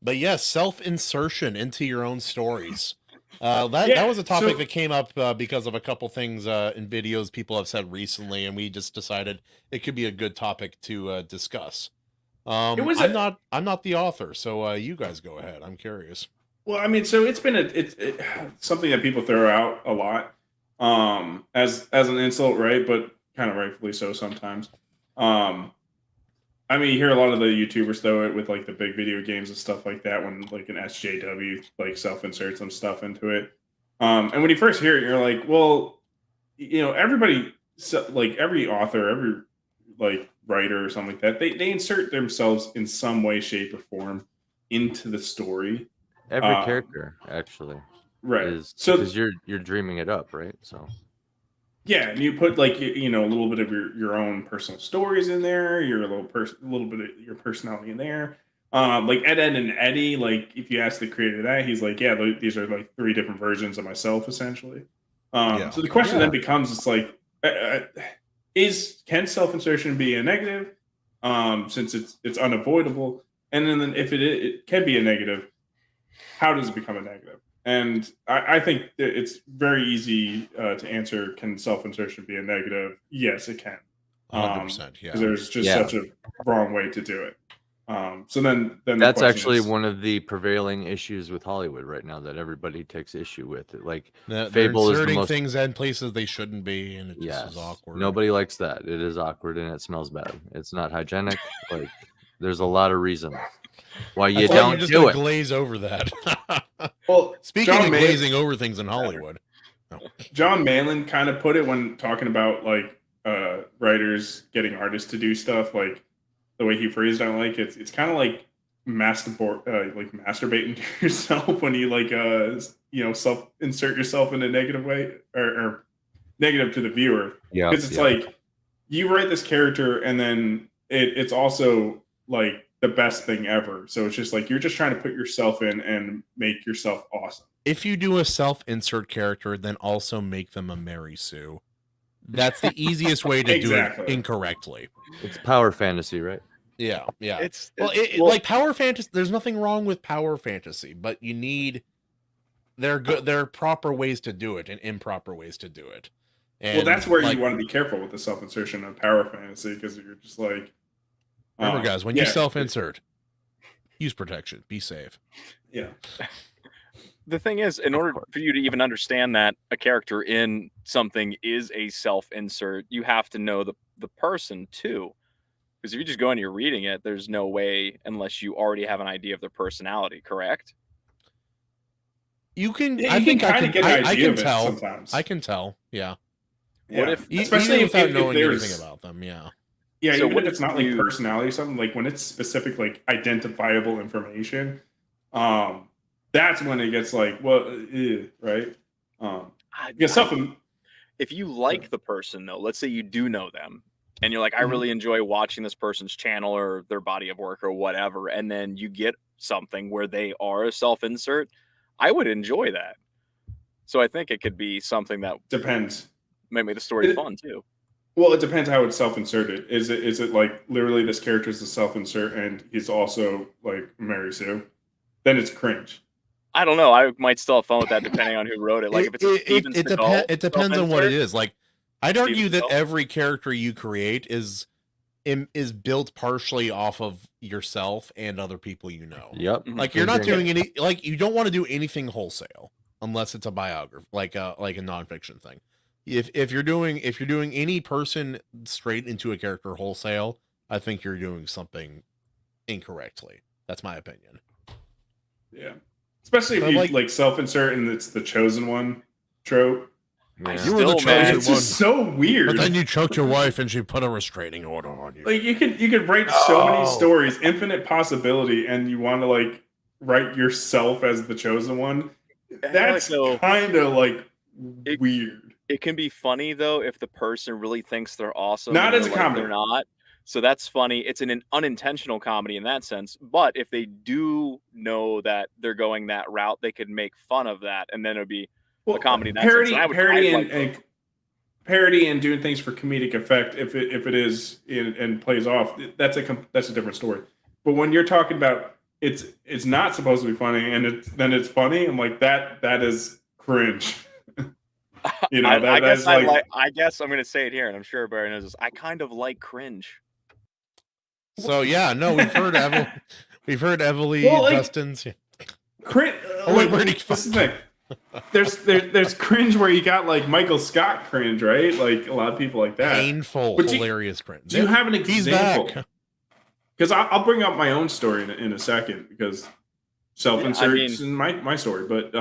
But yes, self-insertion into your own stories. That was a topic that came up because of a couple things in videos people have said recently, and we just decided it could be a good topic to discuss. I'm not the author, so you guys go ahead. I'm curious. Well, I mean, so it's been something that people throw out a lot as an insult, right? But kind of rightfully so sometimes. I mean, you hear a lot of the YouTubers throw it with like the big video games and stuff like that when like an SJW like self-inserts some stuff into it. And when you first hear it, you're like, well, you know, everybody, like every author, every like writer or something like that, they insert themselves in some way, shape, or form into the story. Every character, actually, right? Because you're dreaming it up, right? So. Yeah, and you put like you know a little bit of your own personal stories in there, your little bit of your personality in there. Like Ed and Eddie, like if you ask the creator of that, he's like, yeah, these are like 3 different versions of myself, essentially. So the question then becomes, it's like, can self-insertion be a negative? Since it's unavoidable, and then if it can be a negative, how does it become a negative? And I think that it's very easy to answer, can self-insertion be a negative? Yes, it can. 100%, yeah. Because there's just such a wrong way to do it. So then that's actually one of the prevailing issues with Hollywood right now that everybody takes issue with. Like Fable is the most... things in places they shouldn't be, and it just is awkward. Nobody likes that. It is awkward and it smells bad. It's not hygienic. Like there's a lot of reasons why you don't you're just do it. Glaze over that. Well, speaking of glazing over things in Hollywood, John Malin kind of put it when talking about like writers getting artists to do stuff. Like the way he phrased it, like it's kind of like masturbating to yourself when you like you know self-insert yourself in a negative way or negative to the viewer. Yeah, because it's like you write this character and then it's also like the best thing ever. So it's just like you're just trying to put yourself in and make yourself awesome. If you do a self-insert character, then also make them a Mary Sue. That's the easiest way to do it incorrectly. It's power fantasy, right? Yeah. Like power fantasy. There's nothing wrong with power fantasy, but you need there are proper ways to do it and improper ways to do it. And well, that's where you want to be careful with the self-insertion of power fantasy, because you're just like. Remember, guys, when you self-insert, use protection. Be safe. Yeah. the thing is, in order for you to even understand that a character in something is a self-insert, you have to know the person too. Because if you just go and you're reading it, there's no way unless you already have an idea of their personality, correct? You can. Yeah, I you think can I kind of can. get an I idea can of it tell. sometimes. I can tell. Yeah. What Yeah. if, especially even if, without if knowing there's anything about them? Yeah. Yeah, So even what if if it's not like you- personality or something, like when it's specific, like identifiable information, that's when it gets like, well, right? Yeah, if you like the person though, let's say you do know them, and you're like, I Mhm. really enjoy watching this person's channel or their body of work or whatever, and then you get something where they are a self-insert, I would enjoy that. So I think it could be something that depends. might make the story It- fun too. Well, it depends how it's self-inserted. Is it like literally this character is a self-insert and he's also like Mary Sue? Then it's cringe. I don't know. I might still have fun with that depending on who wrote it. Like if it's a Steven Seagal it depends on what it self-insert, is. Like, I'd argue that Seagal? every character you create is built partially off of yourself and other people you know. Yep. Like, you're not doing any. Like, you don't want to do anything wholesale unless it's a biography, like a nonfiction thing. If you're doing any person straight into a character wholesale, I think you're doing something incorrectly. That's my opinion. Yeah. Especially if But, you like self-insert and it's the chosen one trope. You were the Still, man, chosen It's one, just so weird. but then you choked your wife and she put a restraining order on you. Like you could write so many stories, infinite possibility, and you want to like write yourself as the chosen one. That's so kind of like weird. it can be funny though if the person really thinks they're awesome. Not and as a they're like, comedy. they're not. So that's funny. It's an unintentional comedy in that sense. But if they do know that they're going that route, they could make fun of that, and then it would be a comedy in that Parody, sense. And I would, parody, I'd and, like and parody, and doing things for comedic effect. If it is and plays off, that's a different story. But when you're talking about it's not supposed to be funny, and then it's funny, I'm like that is cringe. You know, I guess that's I guess I'm gonna say it here, and I'm sure Barry knows this. I kind of like cringe. So yeah, no, we've heard Evely, Well, like, Justin's. Cringe. Oh wait, where'd he This is the thing. There's cringe where you got like Michael Scott cringe, right? Like a lot of people like that. Painful, But hilarious cringe. Do you have an He's example? back. Because I'll bring up my own story in a second because self-inserts Yeah, in my story, but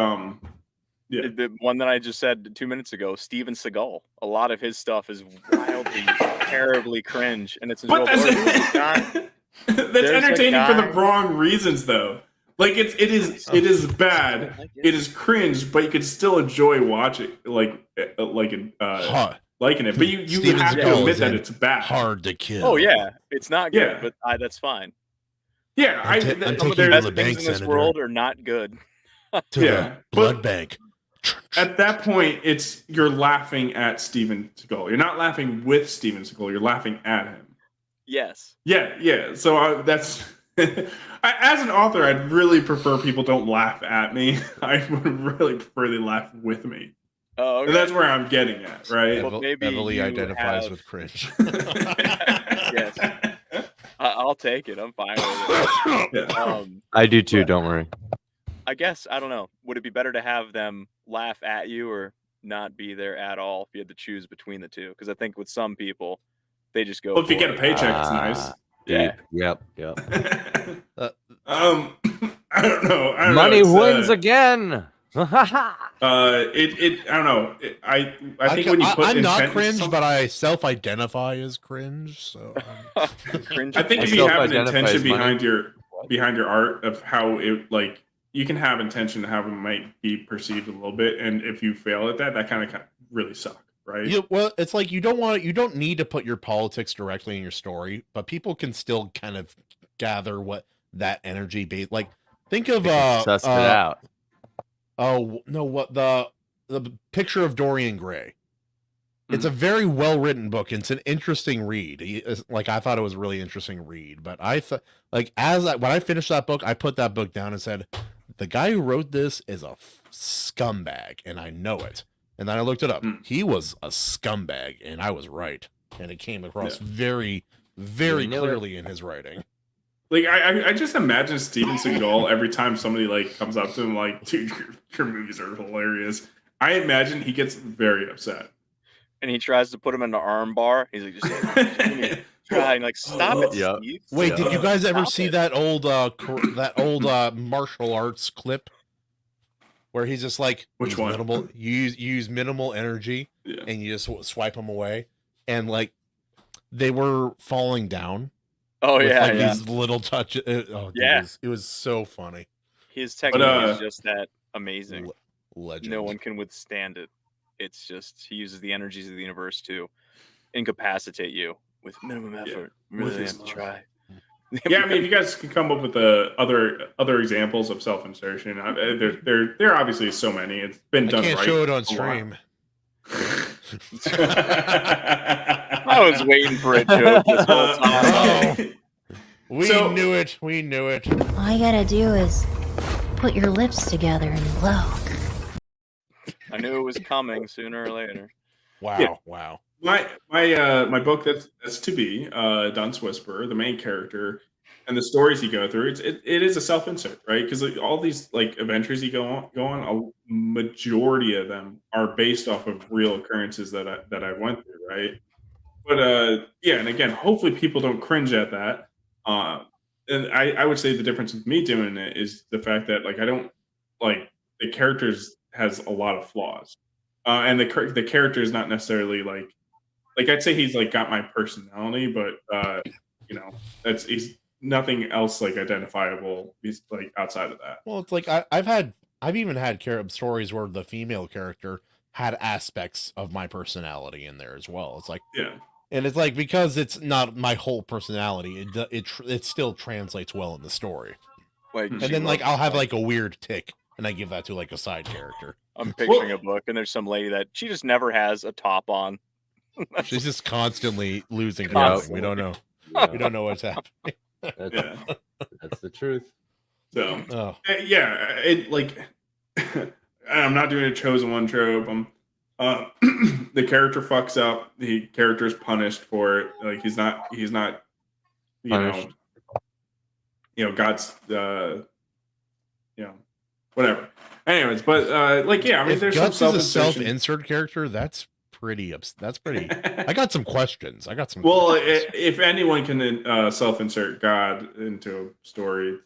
yeah. The one that I just said 2 minutes ago, Steven Seagal. A lot of his stuff is wildly, terribly cringe, and it's But enjoyable. that's entertaining for the wrong reasons, though. Like it is bad. It is cringe, but you can still enjoy watching, liking it. But you Steven have to Seagal admit is that in it's bad. Hard to kill. Oh yeah, it's not good, Yeah. but that's fine. Yeah, I'm Some taking of the you to best the things bank, in this Senator. world are not good. To Yeah, the blood bank. At that point, you're laughing at Steven Seagal. You're not laughing with Steven Seagal. You're laughing at him. Yes. Yeah. So that's as an author, I'd really prefer people don't laugh at me. I would really prefer they laugh with me. Oh, okay. And that's where I'm getting at, right? Well, maybe Evely you identifies have- with cringe. Yes. I'll take it. I'm fine with it. Yeah. I do too. Don't worry. I guess I don't know. Would it be better to have them laugh at you or not be there at all if you had to choose between the two? Because I think with some people, they just go. Well, if you for get a it. paycheck, it's nice. Yeah. Yep. I don't know. Money It's, wins again. I don't know. I think when you put I'm not intent- cringe, but I self-identify as cringe. So Cringe. I think I if you have an self-identify intention as money. behind your art of how it like you can have intention how it might be perceived a little bit, and if you fail at that kind of really suck, right? yeah, well, it's like you don't need to put your politics directly in your story, but people can still kind of gather what that energy be like. Think of Suss it out. Oh no, what the picture of Dorian Gray. It's a very well written book. It's an interesting read. Like I thought it was a really interesting read, but I thought like when I finished that book, I put that book down and said, the guy who wrote this is a scumbag, and I know it. And then I looked it up. He was a scumbag, and I was right. And it came across very, very You knew clearly in his writing. Like I just imagine Steven Seagal every time somebody like comes up to him like, dude, your movies are hilarious. I imagine he gets very upset. And he tries to put him in the arm bar. He's like, just try and like stop it, Yeah. Steve. Wait, did you guys ever Stop see it. that old martial arts clip where he's just like, Which one? Minimal, you use minimal energy Yeah. and you just swipe them away, and like they were falling down. Oh with, yeah, like yeah. these little touches. Dude, Yeah. it was so funny. His technique is just that amazing. Legend. No one can withstand it. It's just he uses the energies of the universe to incapacitate you with minimum effort. Really With have to try. Yeah, I mean, if you guys can come up with other examples of self-insertion, there obviously is so many. It's been done. I can't right show it on a lot. stream. I was waiting for a joke this whole time. We knew it. We knew it. All you gotta do is put your lips together and glow. I knew it was coming sooner or later. Wow, Yeah. wow. My book that's to be Dunce Whisperer, the main character, and the stories you go through. It is a self-insert, right? Because like, all these like adventures you go on, a majority of them are based off of real occurrences that I went through, right? But yeah, and again, hopefully people don't cringe at that. And I would say the difference with me doing it is the fact that like I don't like the characters has a lot of flaws, and the character is not necessarily like I'd say he's like got my personality, but you know he's nothing else like identifiable. He's like outside of that. Well, it's like I've even had stories where the female character had aspects of my personality in there as well. It's like Yeah. And it's like, because it's not my whole personality, it still translates well in the story. Like, and then like I'll have like a weird tick, and I give that to like a side character. I'm picturing a book, and there's some lady that she just never has a top on. She's just constantly losing. Constantly. We don't know. We don't know what's happening. That's the truth. So yeah, it like I'm not doing a chosen one trope. The character fucks up. The character is punished for it. Like he's not Punished. God's whatever. Anyways, but like yeah, I mean If there's Guts some is a self-insertion. self-insert character, that's pretty. That's pretty. I got some questions. Well, if anyone can self-insert God into a story,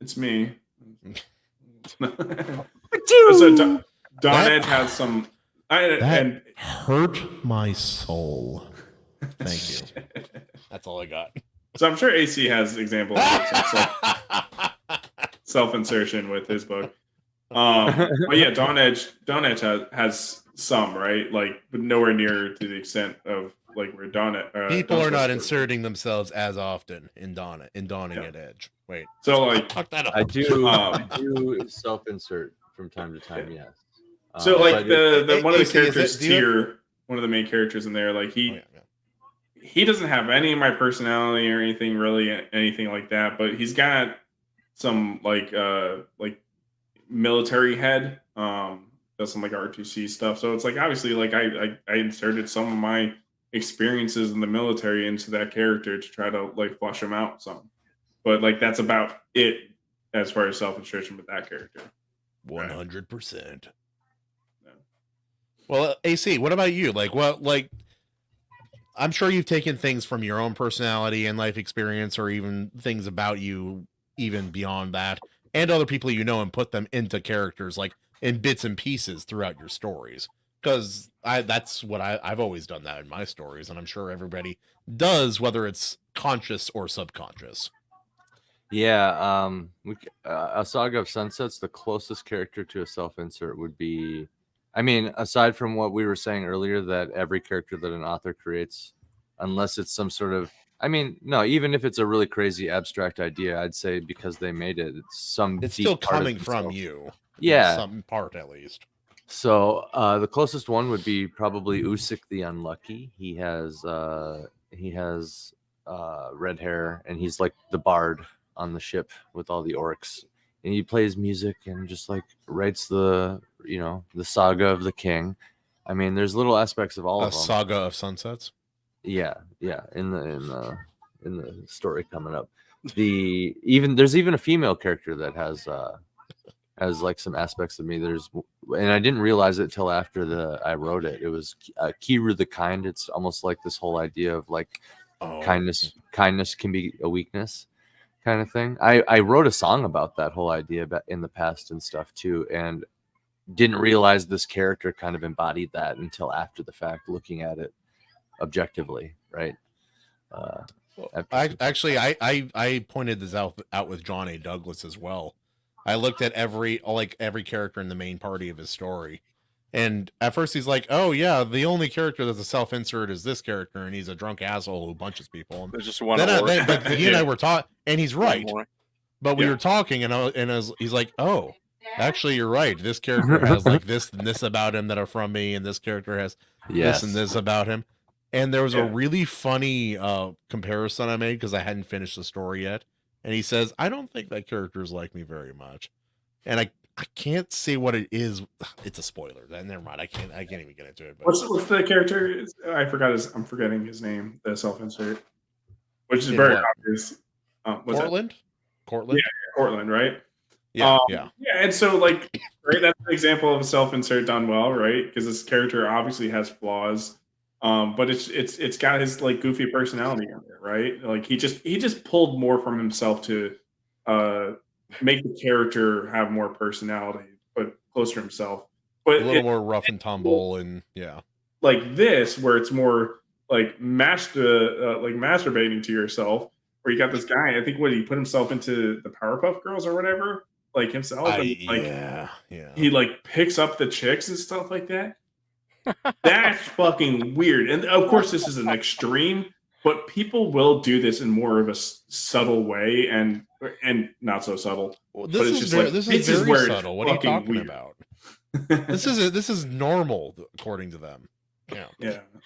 it's me. So Don Ed has some. That hurt my soul. Thank you. That's all I got. So I'm sure AC has examples of self-insertion with his book. But yeah, Don Edge has some, right? Like, but nowhere near to the extent of like where People are not inserting themselves as often in Dawning at Edge. Wait. So like, fuck that up. I do self-insert from time to time. Yes. So like the one of the AC, characters tier, one of the main characters in there, like he doesn't have any of my personality or anything really, anything like that. But he's got some like military head, does some like R2C stuff. So it's like obviously like I inserted some of my experiences in the military into that character to try to like flush him out some. But like that's about it as far as self-insertion with that character. 100%. Well, AC, what about you? Like, I'm sure you've taken things from your own personality and life experience, or even things about you, even beyond that, and other people you know, and put them into characters, like in bits and pieces throughout your stories. Because that's what I've always done that in my stories, and I'm sure everybody does, whether it's conscious or subconscious. Yeah, a Saga of Sunsets, the closest character to a self-insert would be, I mean, aside from what we were saying earlier, that every character that an author creates, unless it's some sort of, I mean, no, even if it's a really crazy abstract idea, I'd say because they made it, it's still coming from you. Yeah. Some part, at least. So the closest one would be probably Usyk the Unlucky. He has red hair, and he's like the bard on the ship with all the orcs. And he plays music and just like writes the saga of the king. I mean, there's little aspects of all of them. A Saga of Sunsets. Yeah, in the story coming up. there's even a female character that has like some aspects of me. And I didn't realize it till after I wrote it. It was Kiru the Kind. It's almost like this whole idea of like kindness can be a weakness kind of thing. I wrote a song about that whole idea in the past and stuff too, and didn't realize this character kind of embodied that until after the fact, looking at it objectively, right? I pointed this out with John A. Douglas as well. I looked at every character in the main party of his story, and at first he's like, "Oh yeah, the only character that's a self-insert is this character, and he's a drunk asshole who punches people." And There's just one. but he and I were talking, and he's right. But we were talking, and he's like, "Oh, actually, you're right. This character has like this and this about him that are from me, and this character has this and this about him." And there was a really funny comparison I made because I hadn't finished the story yet. And he says, "I don't think that character's like me very much." And I can't say what it is. It's a spoiler. Never mind. I can't even get into it. But... What's the character? I'm forgetting his name. The self-insert, which is very obvious. Cortland? Yeah, Cortland, right? Yeah, yeah. And so like, right, that's an example of a self-insert done well, right? Because this character obviously has flaws. But it's got his like goofy personality in there, right? Like he just pulled more from himself to make the character have more personality, but closer to himself. But a little more rough and tumble, and like this, where it's more like masturbating to yourself. Where you got this guy, I think he put himself into the Powerpuff Girls or whatever, like himself, and he like picks up the chicks and stuff like that. That's fucking weird. And of course, this is an extreme, but people will do this in more of a subtle way and not so subtle. Well, this is very subtle. What are you talking about? This is normal according to them. Yeah.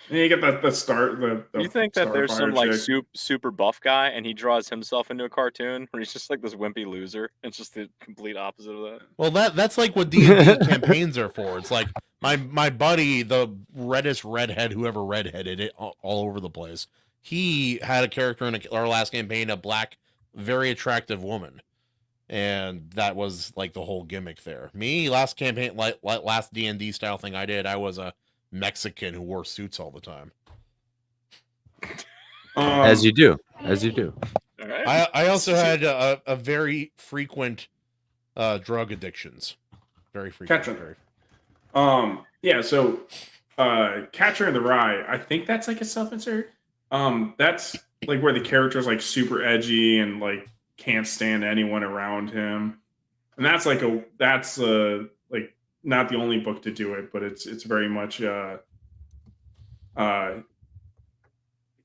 And you get the start. You think that there's some like super buff guy and he draws himself into a cartoon where he's just like this wimpy loser? It's just the complete opposite of that. Well, that's like what D&D campaigns are for. It's like my buddy, the reddest redhead, whoever redheaded it all over the place. He had a character in our last campaign, a black, very attractive woman. And that was like the whole gimmick there. Me, last campaign, last D&D style thing I did, I was a Mexican who wore suits all the time. As you do. All right. I also had a very frequent drug addictions. Very frequent. Yeah, so Catcher in the Rye, I think that's like a self-insert. That's like where the character's like super edgy and like can't stand anyone around him. And that's like like not the only book to do it, but it's very much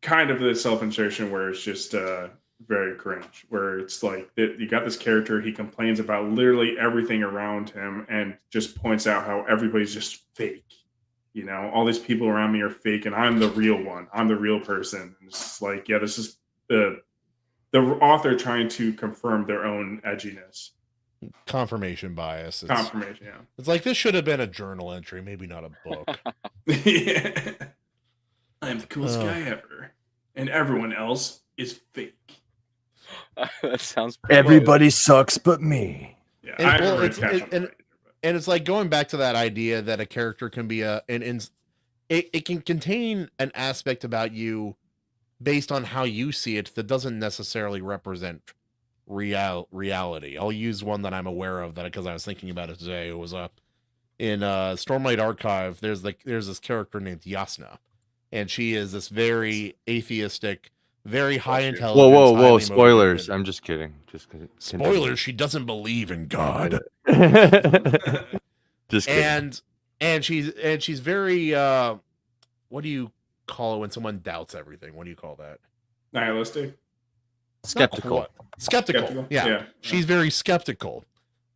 kind of the self-insertion where it's just very cringe, where it's like you got this character, he complains about literally everything around him and just points out how everybody's just fake. You know, all these people around me are fake and I'm the real one. I'm the real person. And it's just like, yeah, this is the author trying to confirm their own edginess. Confirmation bias. Confirmation, yeah. It's like this should have been a journal entry, maybe not a book. Yeah. I'm the coolest guy ever. And everyone else is fake. That sounds Everybody sucks but me. Yeah, and it's like going back to that idea that a character can be it can contain an aspect about you based on how you see it that doesn't necessarily represent reality. I'll use one that I'm aware of that because I was thinking about it today. It was in Stormlight Archive. There's this character named Yasna, and she is this very atheistic, very high intelligence. Whoa! Spoilers! I'm just kidding. Spoilers. She doesn't believe in God. Just kidding. And she's very what do you call it when someone doubts everything? What do you call that? Nihilistic. Skeptical. Yeah. She's very skeptical.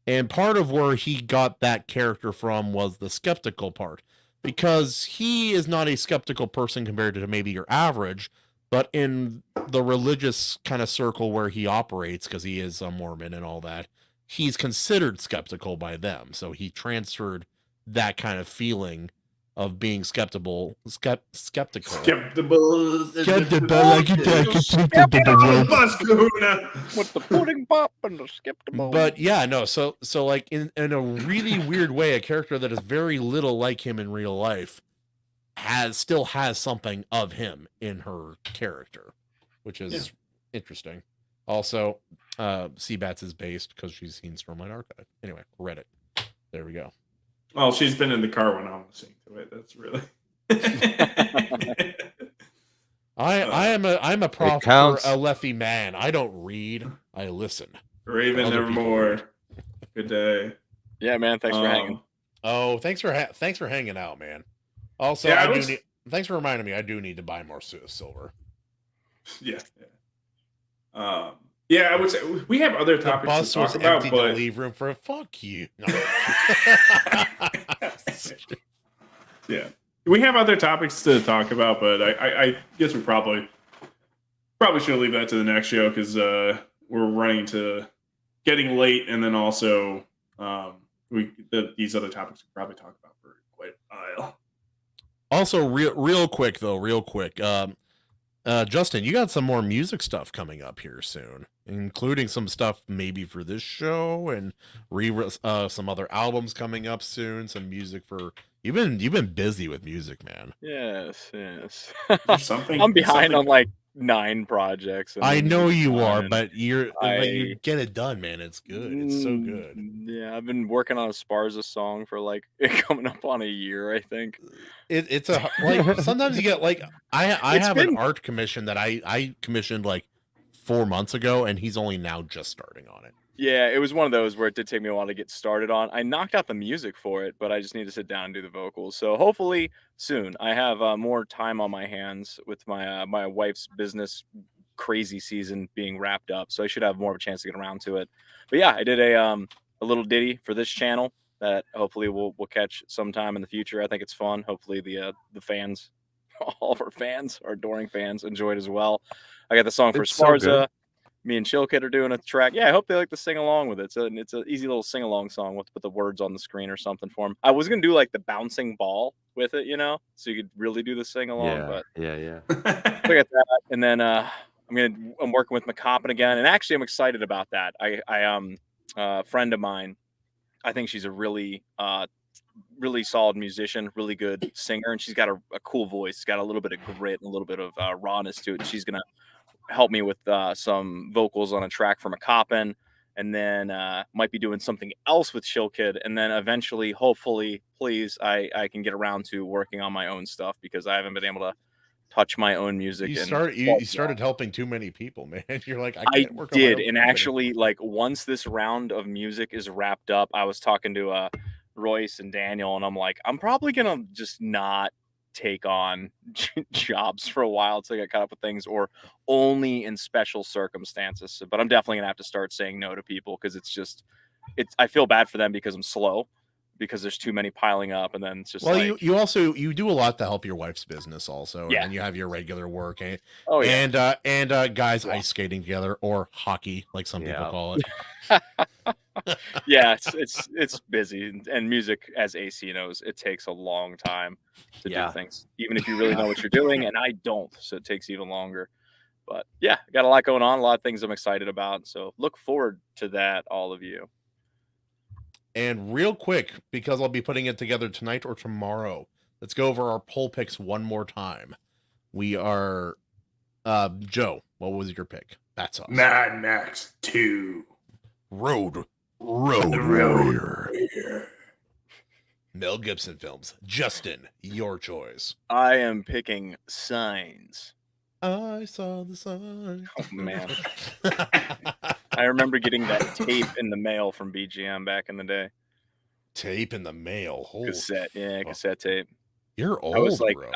And part of where he got that character from was the skeptical part. Because he is not a skeptical person compared to maybe your average, but in the religious kind of circle where he operates, because he is a Mormon and all that, he's considered skeptical by them. So he transferred that kind of feeling of being skeptical. Skeptical. Like you with the pudding pop and the skeptical. But yeah, no. So like in a really weird way, a character that is very little like him in real life still has something of him in her character, which is interesting. Also, Seabats is based because she's seen Stormlight Archive. Anyway, Reddit. There we go. Well, she's been in the car when I'm listening to it. That's really. I'm a proper a lefty man. I don't read. I listen. Raven Nevermore. Good day. Yeah, man. Thanks for hanging. Oh, thanks for hanging out, man. Also, thanks for reminding me. I do need to buy more silver. Yeah. Yeah, I would say we have other topics to talk about, but leave room for a fuck you. No. Yeah, we have other topics to talk about, but I guess we probably should leave that to the next show because we're running to getting late, and then also these other topics we probably talk about for quite a while. Also, real quick. Justin, you got some more music stuff coming up here soon, including some stuff maybe for this show and some other albums coming up soon. Some music for you've been busy with music, man. Yes. Something I'm behind on like 9 projects. I know you are, but you get it done, man. It's good. It's so good. Yeah, I've been working on a Sparza song for like coming up on a year, I think. It's a like sometimes you get like I have an art commission that I commissioned like 4 months ago, and he's only now just starting on it. Yeah, it was one of those where it did take me a while to get started on. I knocked out the music for it, but I just need to sit down and do the vocals. So hopefully soon. I have more time on my hands with my my wife's business crazy season being wrapped up, so I should have more of a chance to get around to it. But yeah, I did a little ditty for this channel that hopefully we'll catch sometime in the future. I think it's fun. Hopefully the fans, all of our fans, our adoring fans, enjoy it as well. I got the song for Sparza. So me and Chillkid are doing a track. Yeah, I hope they like to sing along with it. It's an easy little sing along song. We'll have to put the words on the screen or something for them. I was gonna do like the bouncing ball with it, so you could really do the sing along. But yeah. I got that, and then I'm working with McCoppin again, and actually I'm excited about that. A friend of mine, I think she's a really solid musician, really good singer, and she's got a cool voice. She's got a little bit of grit and a little bit of rawness to it. She's gonna help me with some vocals on a track from McCoppin, and then might be doing something else with Chillkid, and then eventually, hopefully, please, I can get around to working on my own stuff because I haven't been able to touch my own music. You started helping too many people, man. You're like, I can't work on my own and actually, like once this round of music is wrapped up, I was talking to Royce and Daniel, and I'm like, I'm probably gonna just not take on jobs for a while to get caught up with things, or only in special circumstances. But I'm definitely gonna have to start saying no to people because I feel bad for them because I'm slow, because there's too many piling up, and then it's just you do a lot to help your wife's business also, and you have your regular work and guys ice skating together, or hockey like some people call it. Yeah, it's busy, and music, as AC knows, it takes a long time to do things, even if you really know what you're doing, and I don't, so it takes even longer. But yeah, got a lot going on, a lot of things I'm excited about, so look forward to that, all of you. And real quick, because I'll be putting it together tonight or tomorrow, let's go over our poll picks one more time. We are Joe, what was your pick? That's awesome. Mad Max 2. Road Warrior. Mel Gibson films. Justin, your choice. I am picking Signs. I saw the sign. Oh man. I remember getting that tape in the mail from BGM back in the day. Tape in the mail. Holy cassette, cassette tape. You're old. I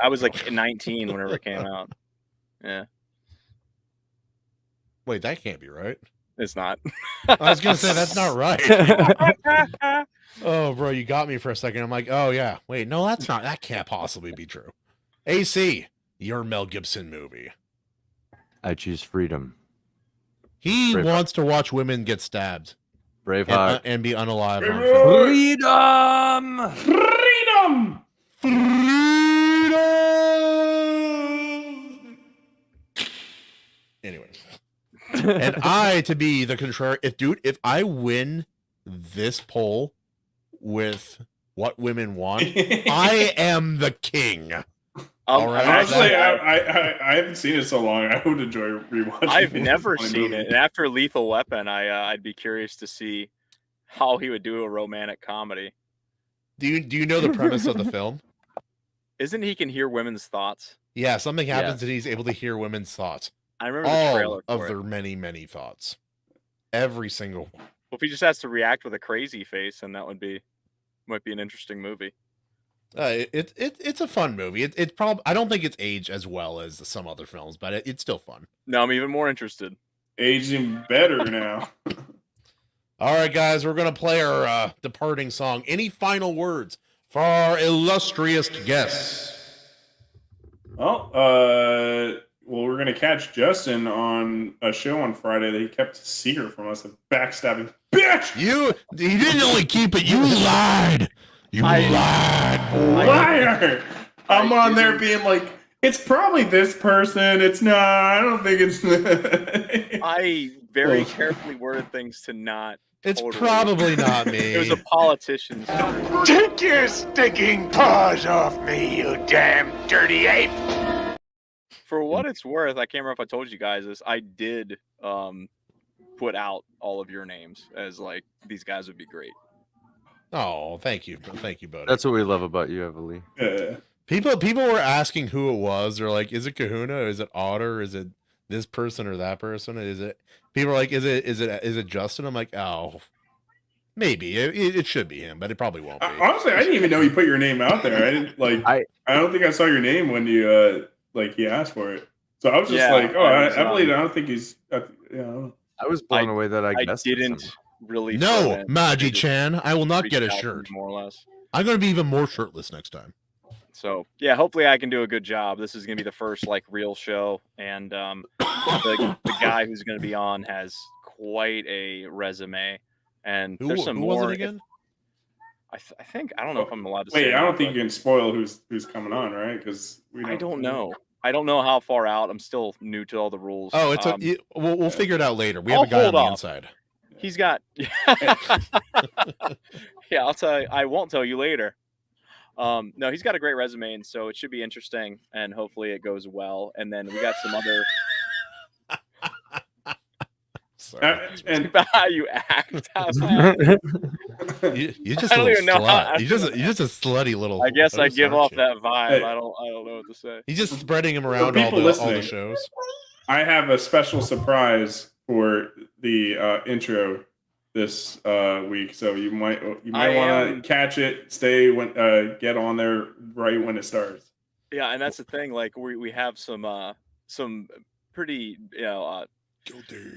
was like 19 whenever it came out. Yeah. Wait, that can't be right. It's not. I was gonna say that's not right. Oh, bro, you got me for a second. I'm like, oh yeah. Wait, no, that's not. That can't possibly be true. AC, your Mel Gibson movie. I choose Freedom. He wants to watch women get stabbed. Braveheart. And be unalive. Freedom! Freedom! and I to be the contrary. If I win this poll with what women want, I am the king. All right. Honestly, I haven't seen it so long. I would enjoy rewatching. I've never seen it, and after Lethal Weapon, I'd be curious to see how he would do a romantic comedy. Do you know the premise of the film? Isn't he can hear women's thoughts? Yeah, something happens and he's able to hear women's thoughts. I remember the trailer of for their it. many thoughts. Every single one. Well, if he just has to react with a crazy face, then that might be an interesting movie. It's a fun movie. It probably I don't think it's aged as well as some other films, but it's still fun. No, I'm even more interested. Aging better now. All right, guys, we're gonna play our departing song. Any final words for our illustrious guests? Well, we're gonna catch Justin on a show on Friday that he kept a secret from us. A backstabbing bitch. He didn't only keep it. You lied. You lied. Liar. I'm on there being like, it's probably this person. It's not. I don't think it's. I very carefully worded things to not. It's totally. Probably not me. It was a politician's. Take your stinking paws off me, you damn dirty ape! For what it's worth, I can't remember if I told you guys this. I did put out all of your names as like these guys would be great. Oh, thank you, buddy. That's what we love about you, Evely. People were asking who it was. They're like, is it Kahuna? Is it Otter? Is it this person or that person? Is it? People are like, is it Justin? I'm like, oh, maybe it should be him, but it probably won't be. Honestly, I didn't even know you put your name out there. I didn't like. I don't think I saw your name when you he asked for it. So I was just like, oh, I don't think he's. I was blown away that I guessed. Didn't really. No, Maji-chan, I will not get a shirt. More or less. I'm going to be even more shirtless next time. So yeah, hopefully I can do a good job. This is going to be the first like real show, and the guy who's going to be on has quite a resume. And there's some more. Was it again? I think I don't know if I'm allowed to. Wait, say I don't think you can spoil who's coming on, right? Because I don't know. I don't know how far out. I'm still new to all the rules. Oh, we'll figure it out later. We have a guy on the inside. He's got. Yeah, I'll tell you. I won't tell you later. No, he's got a great resume, and so it should be interesting, and hopefully it goes well. And then we got some other. And about how you act. You're just a little slut. You're just a slutty little. I guess I give off that vibe. Hey. I don't know what to say. He's just spreading him around all the shows. I have a special surprise for the intro this week, so you might want to catch it. Stay get on there right when it starts. Yeah, and that's the thing. Like we have some pretty guilty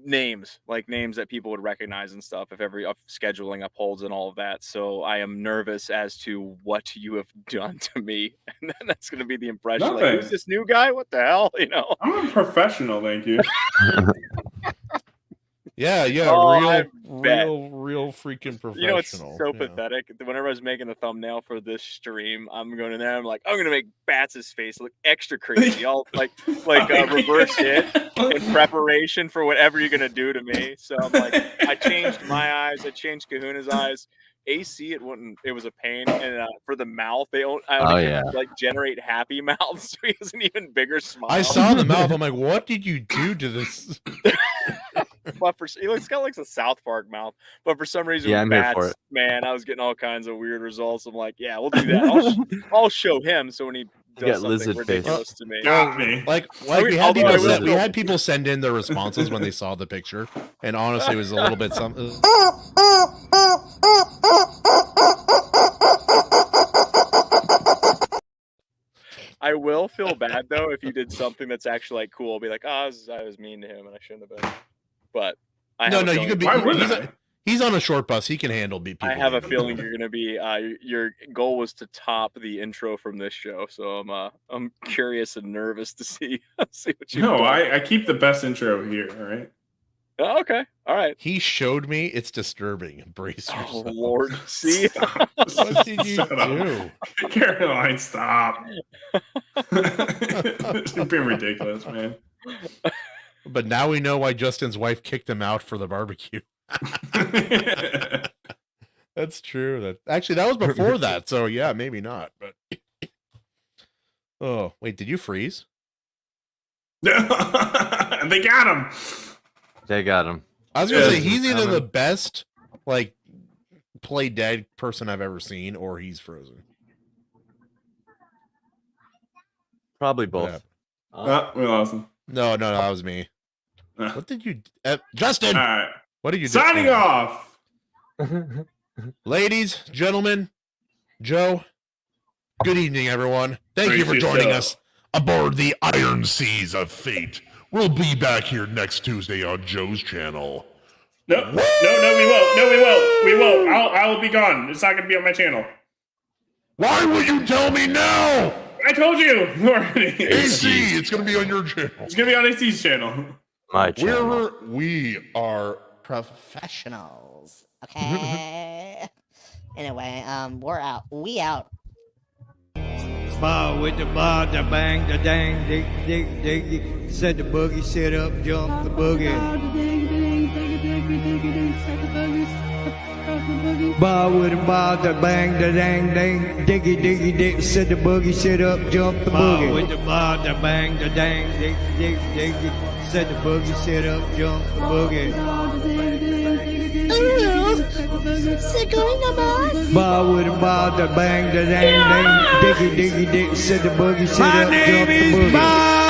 names that people would recognize and stuff if scheduling upholds and all of that. So I am nervous as to what you have done to me, and then that's going to be the impression. Nothing. Like, who's this new guy? What the hell? I'm a professional, thank you. Yeah, real freaking professional. You know, it's so pathetic. Whenever I was making the thumbnail for this stream, I'm going in there. I'm like, I'm going to make Bats' face look extra crazy. I'll reverse it in preparation for whatever you're going to do to me. So I'm like, I changed my eyes. I changed Kahuna's eyes. AC, it was a pain, and for the mouth, generate happy mouths, so he has an even bigger smile. I saw the mouth. I'm like, what did you do to this? But it's got like a South Park mouth, but for some reason, I'm here for it. Man, I was getting all kinds of weird results. I'm like, yeah, we'll do that. I'll show him. So when he does something ridiculous to me, got me. Like we had people send in their responses when they saw the picture, and honestly, it was a little bit something. I will feel bad though if you did something that's actually like cool. I'll be like, I was mean to him and I shouldn't have been. But you could be. He's on a short bus. He can handle people. I have a feeling you're gonna be. Your goal was to top the intro from this show, so I'm curious and nervous to see what you. No, I keep the best intro here. All right. Oh, okay. All right. He showed me. It's disturbing. Brace yourself. Oh Lord. See. What did you do? Caroline, stop. You're being ridiculous, man. But now we know why Justin's wife kicked him out for the barbecue. That's true. That was before that, so yeah, maybe not. But oh, wait, did you freeze? They got him. They got him. I was gonna say he's either the best like play dead person I've ever seen, or he's frozen. Probably both. We lost him. No, that was me. What did you, Justin? All right. What did you do? Signing off. Ladies, gentlemen, Joe, good evening, everyone. Thank you for joining us aboard the Iron Seas of Fate. We'll be back here next Tuesday on Joe's channel. No, we won't. We won't. I will be gone. It's not going to be on my channel. Why would you tell me now? I told you already. AC, it's going to be on your channel. It's going to be on AC's channel. My channel. We are professionals. Okay. Anyway, we're out. We out. Bar with the bar, the bang, the dang, dig, dig, dig. Set the boogie, sit up, jump the boogie. Bar with the bar, the bang, the dang, dang, diggy, diggy, dig. Set the boogie, sit up, jump the boogie. Bar with the bar, the bang, the dang, dig, dig, dig. Set the boogie, sit up, jump the boogie. Bar with a bar, the bang, the dang, dang, diggy, diggy, dig, set the boogie, sit up, jump the boogie.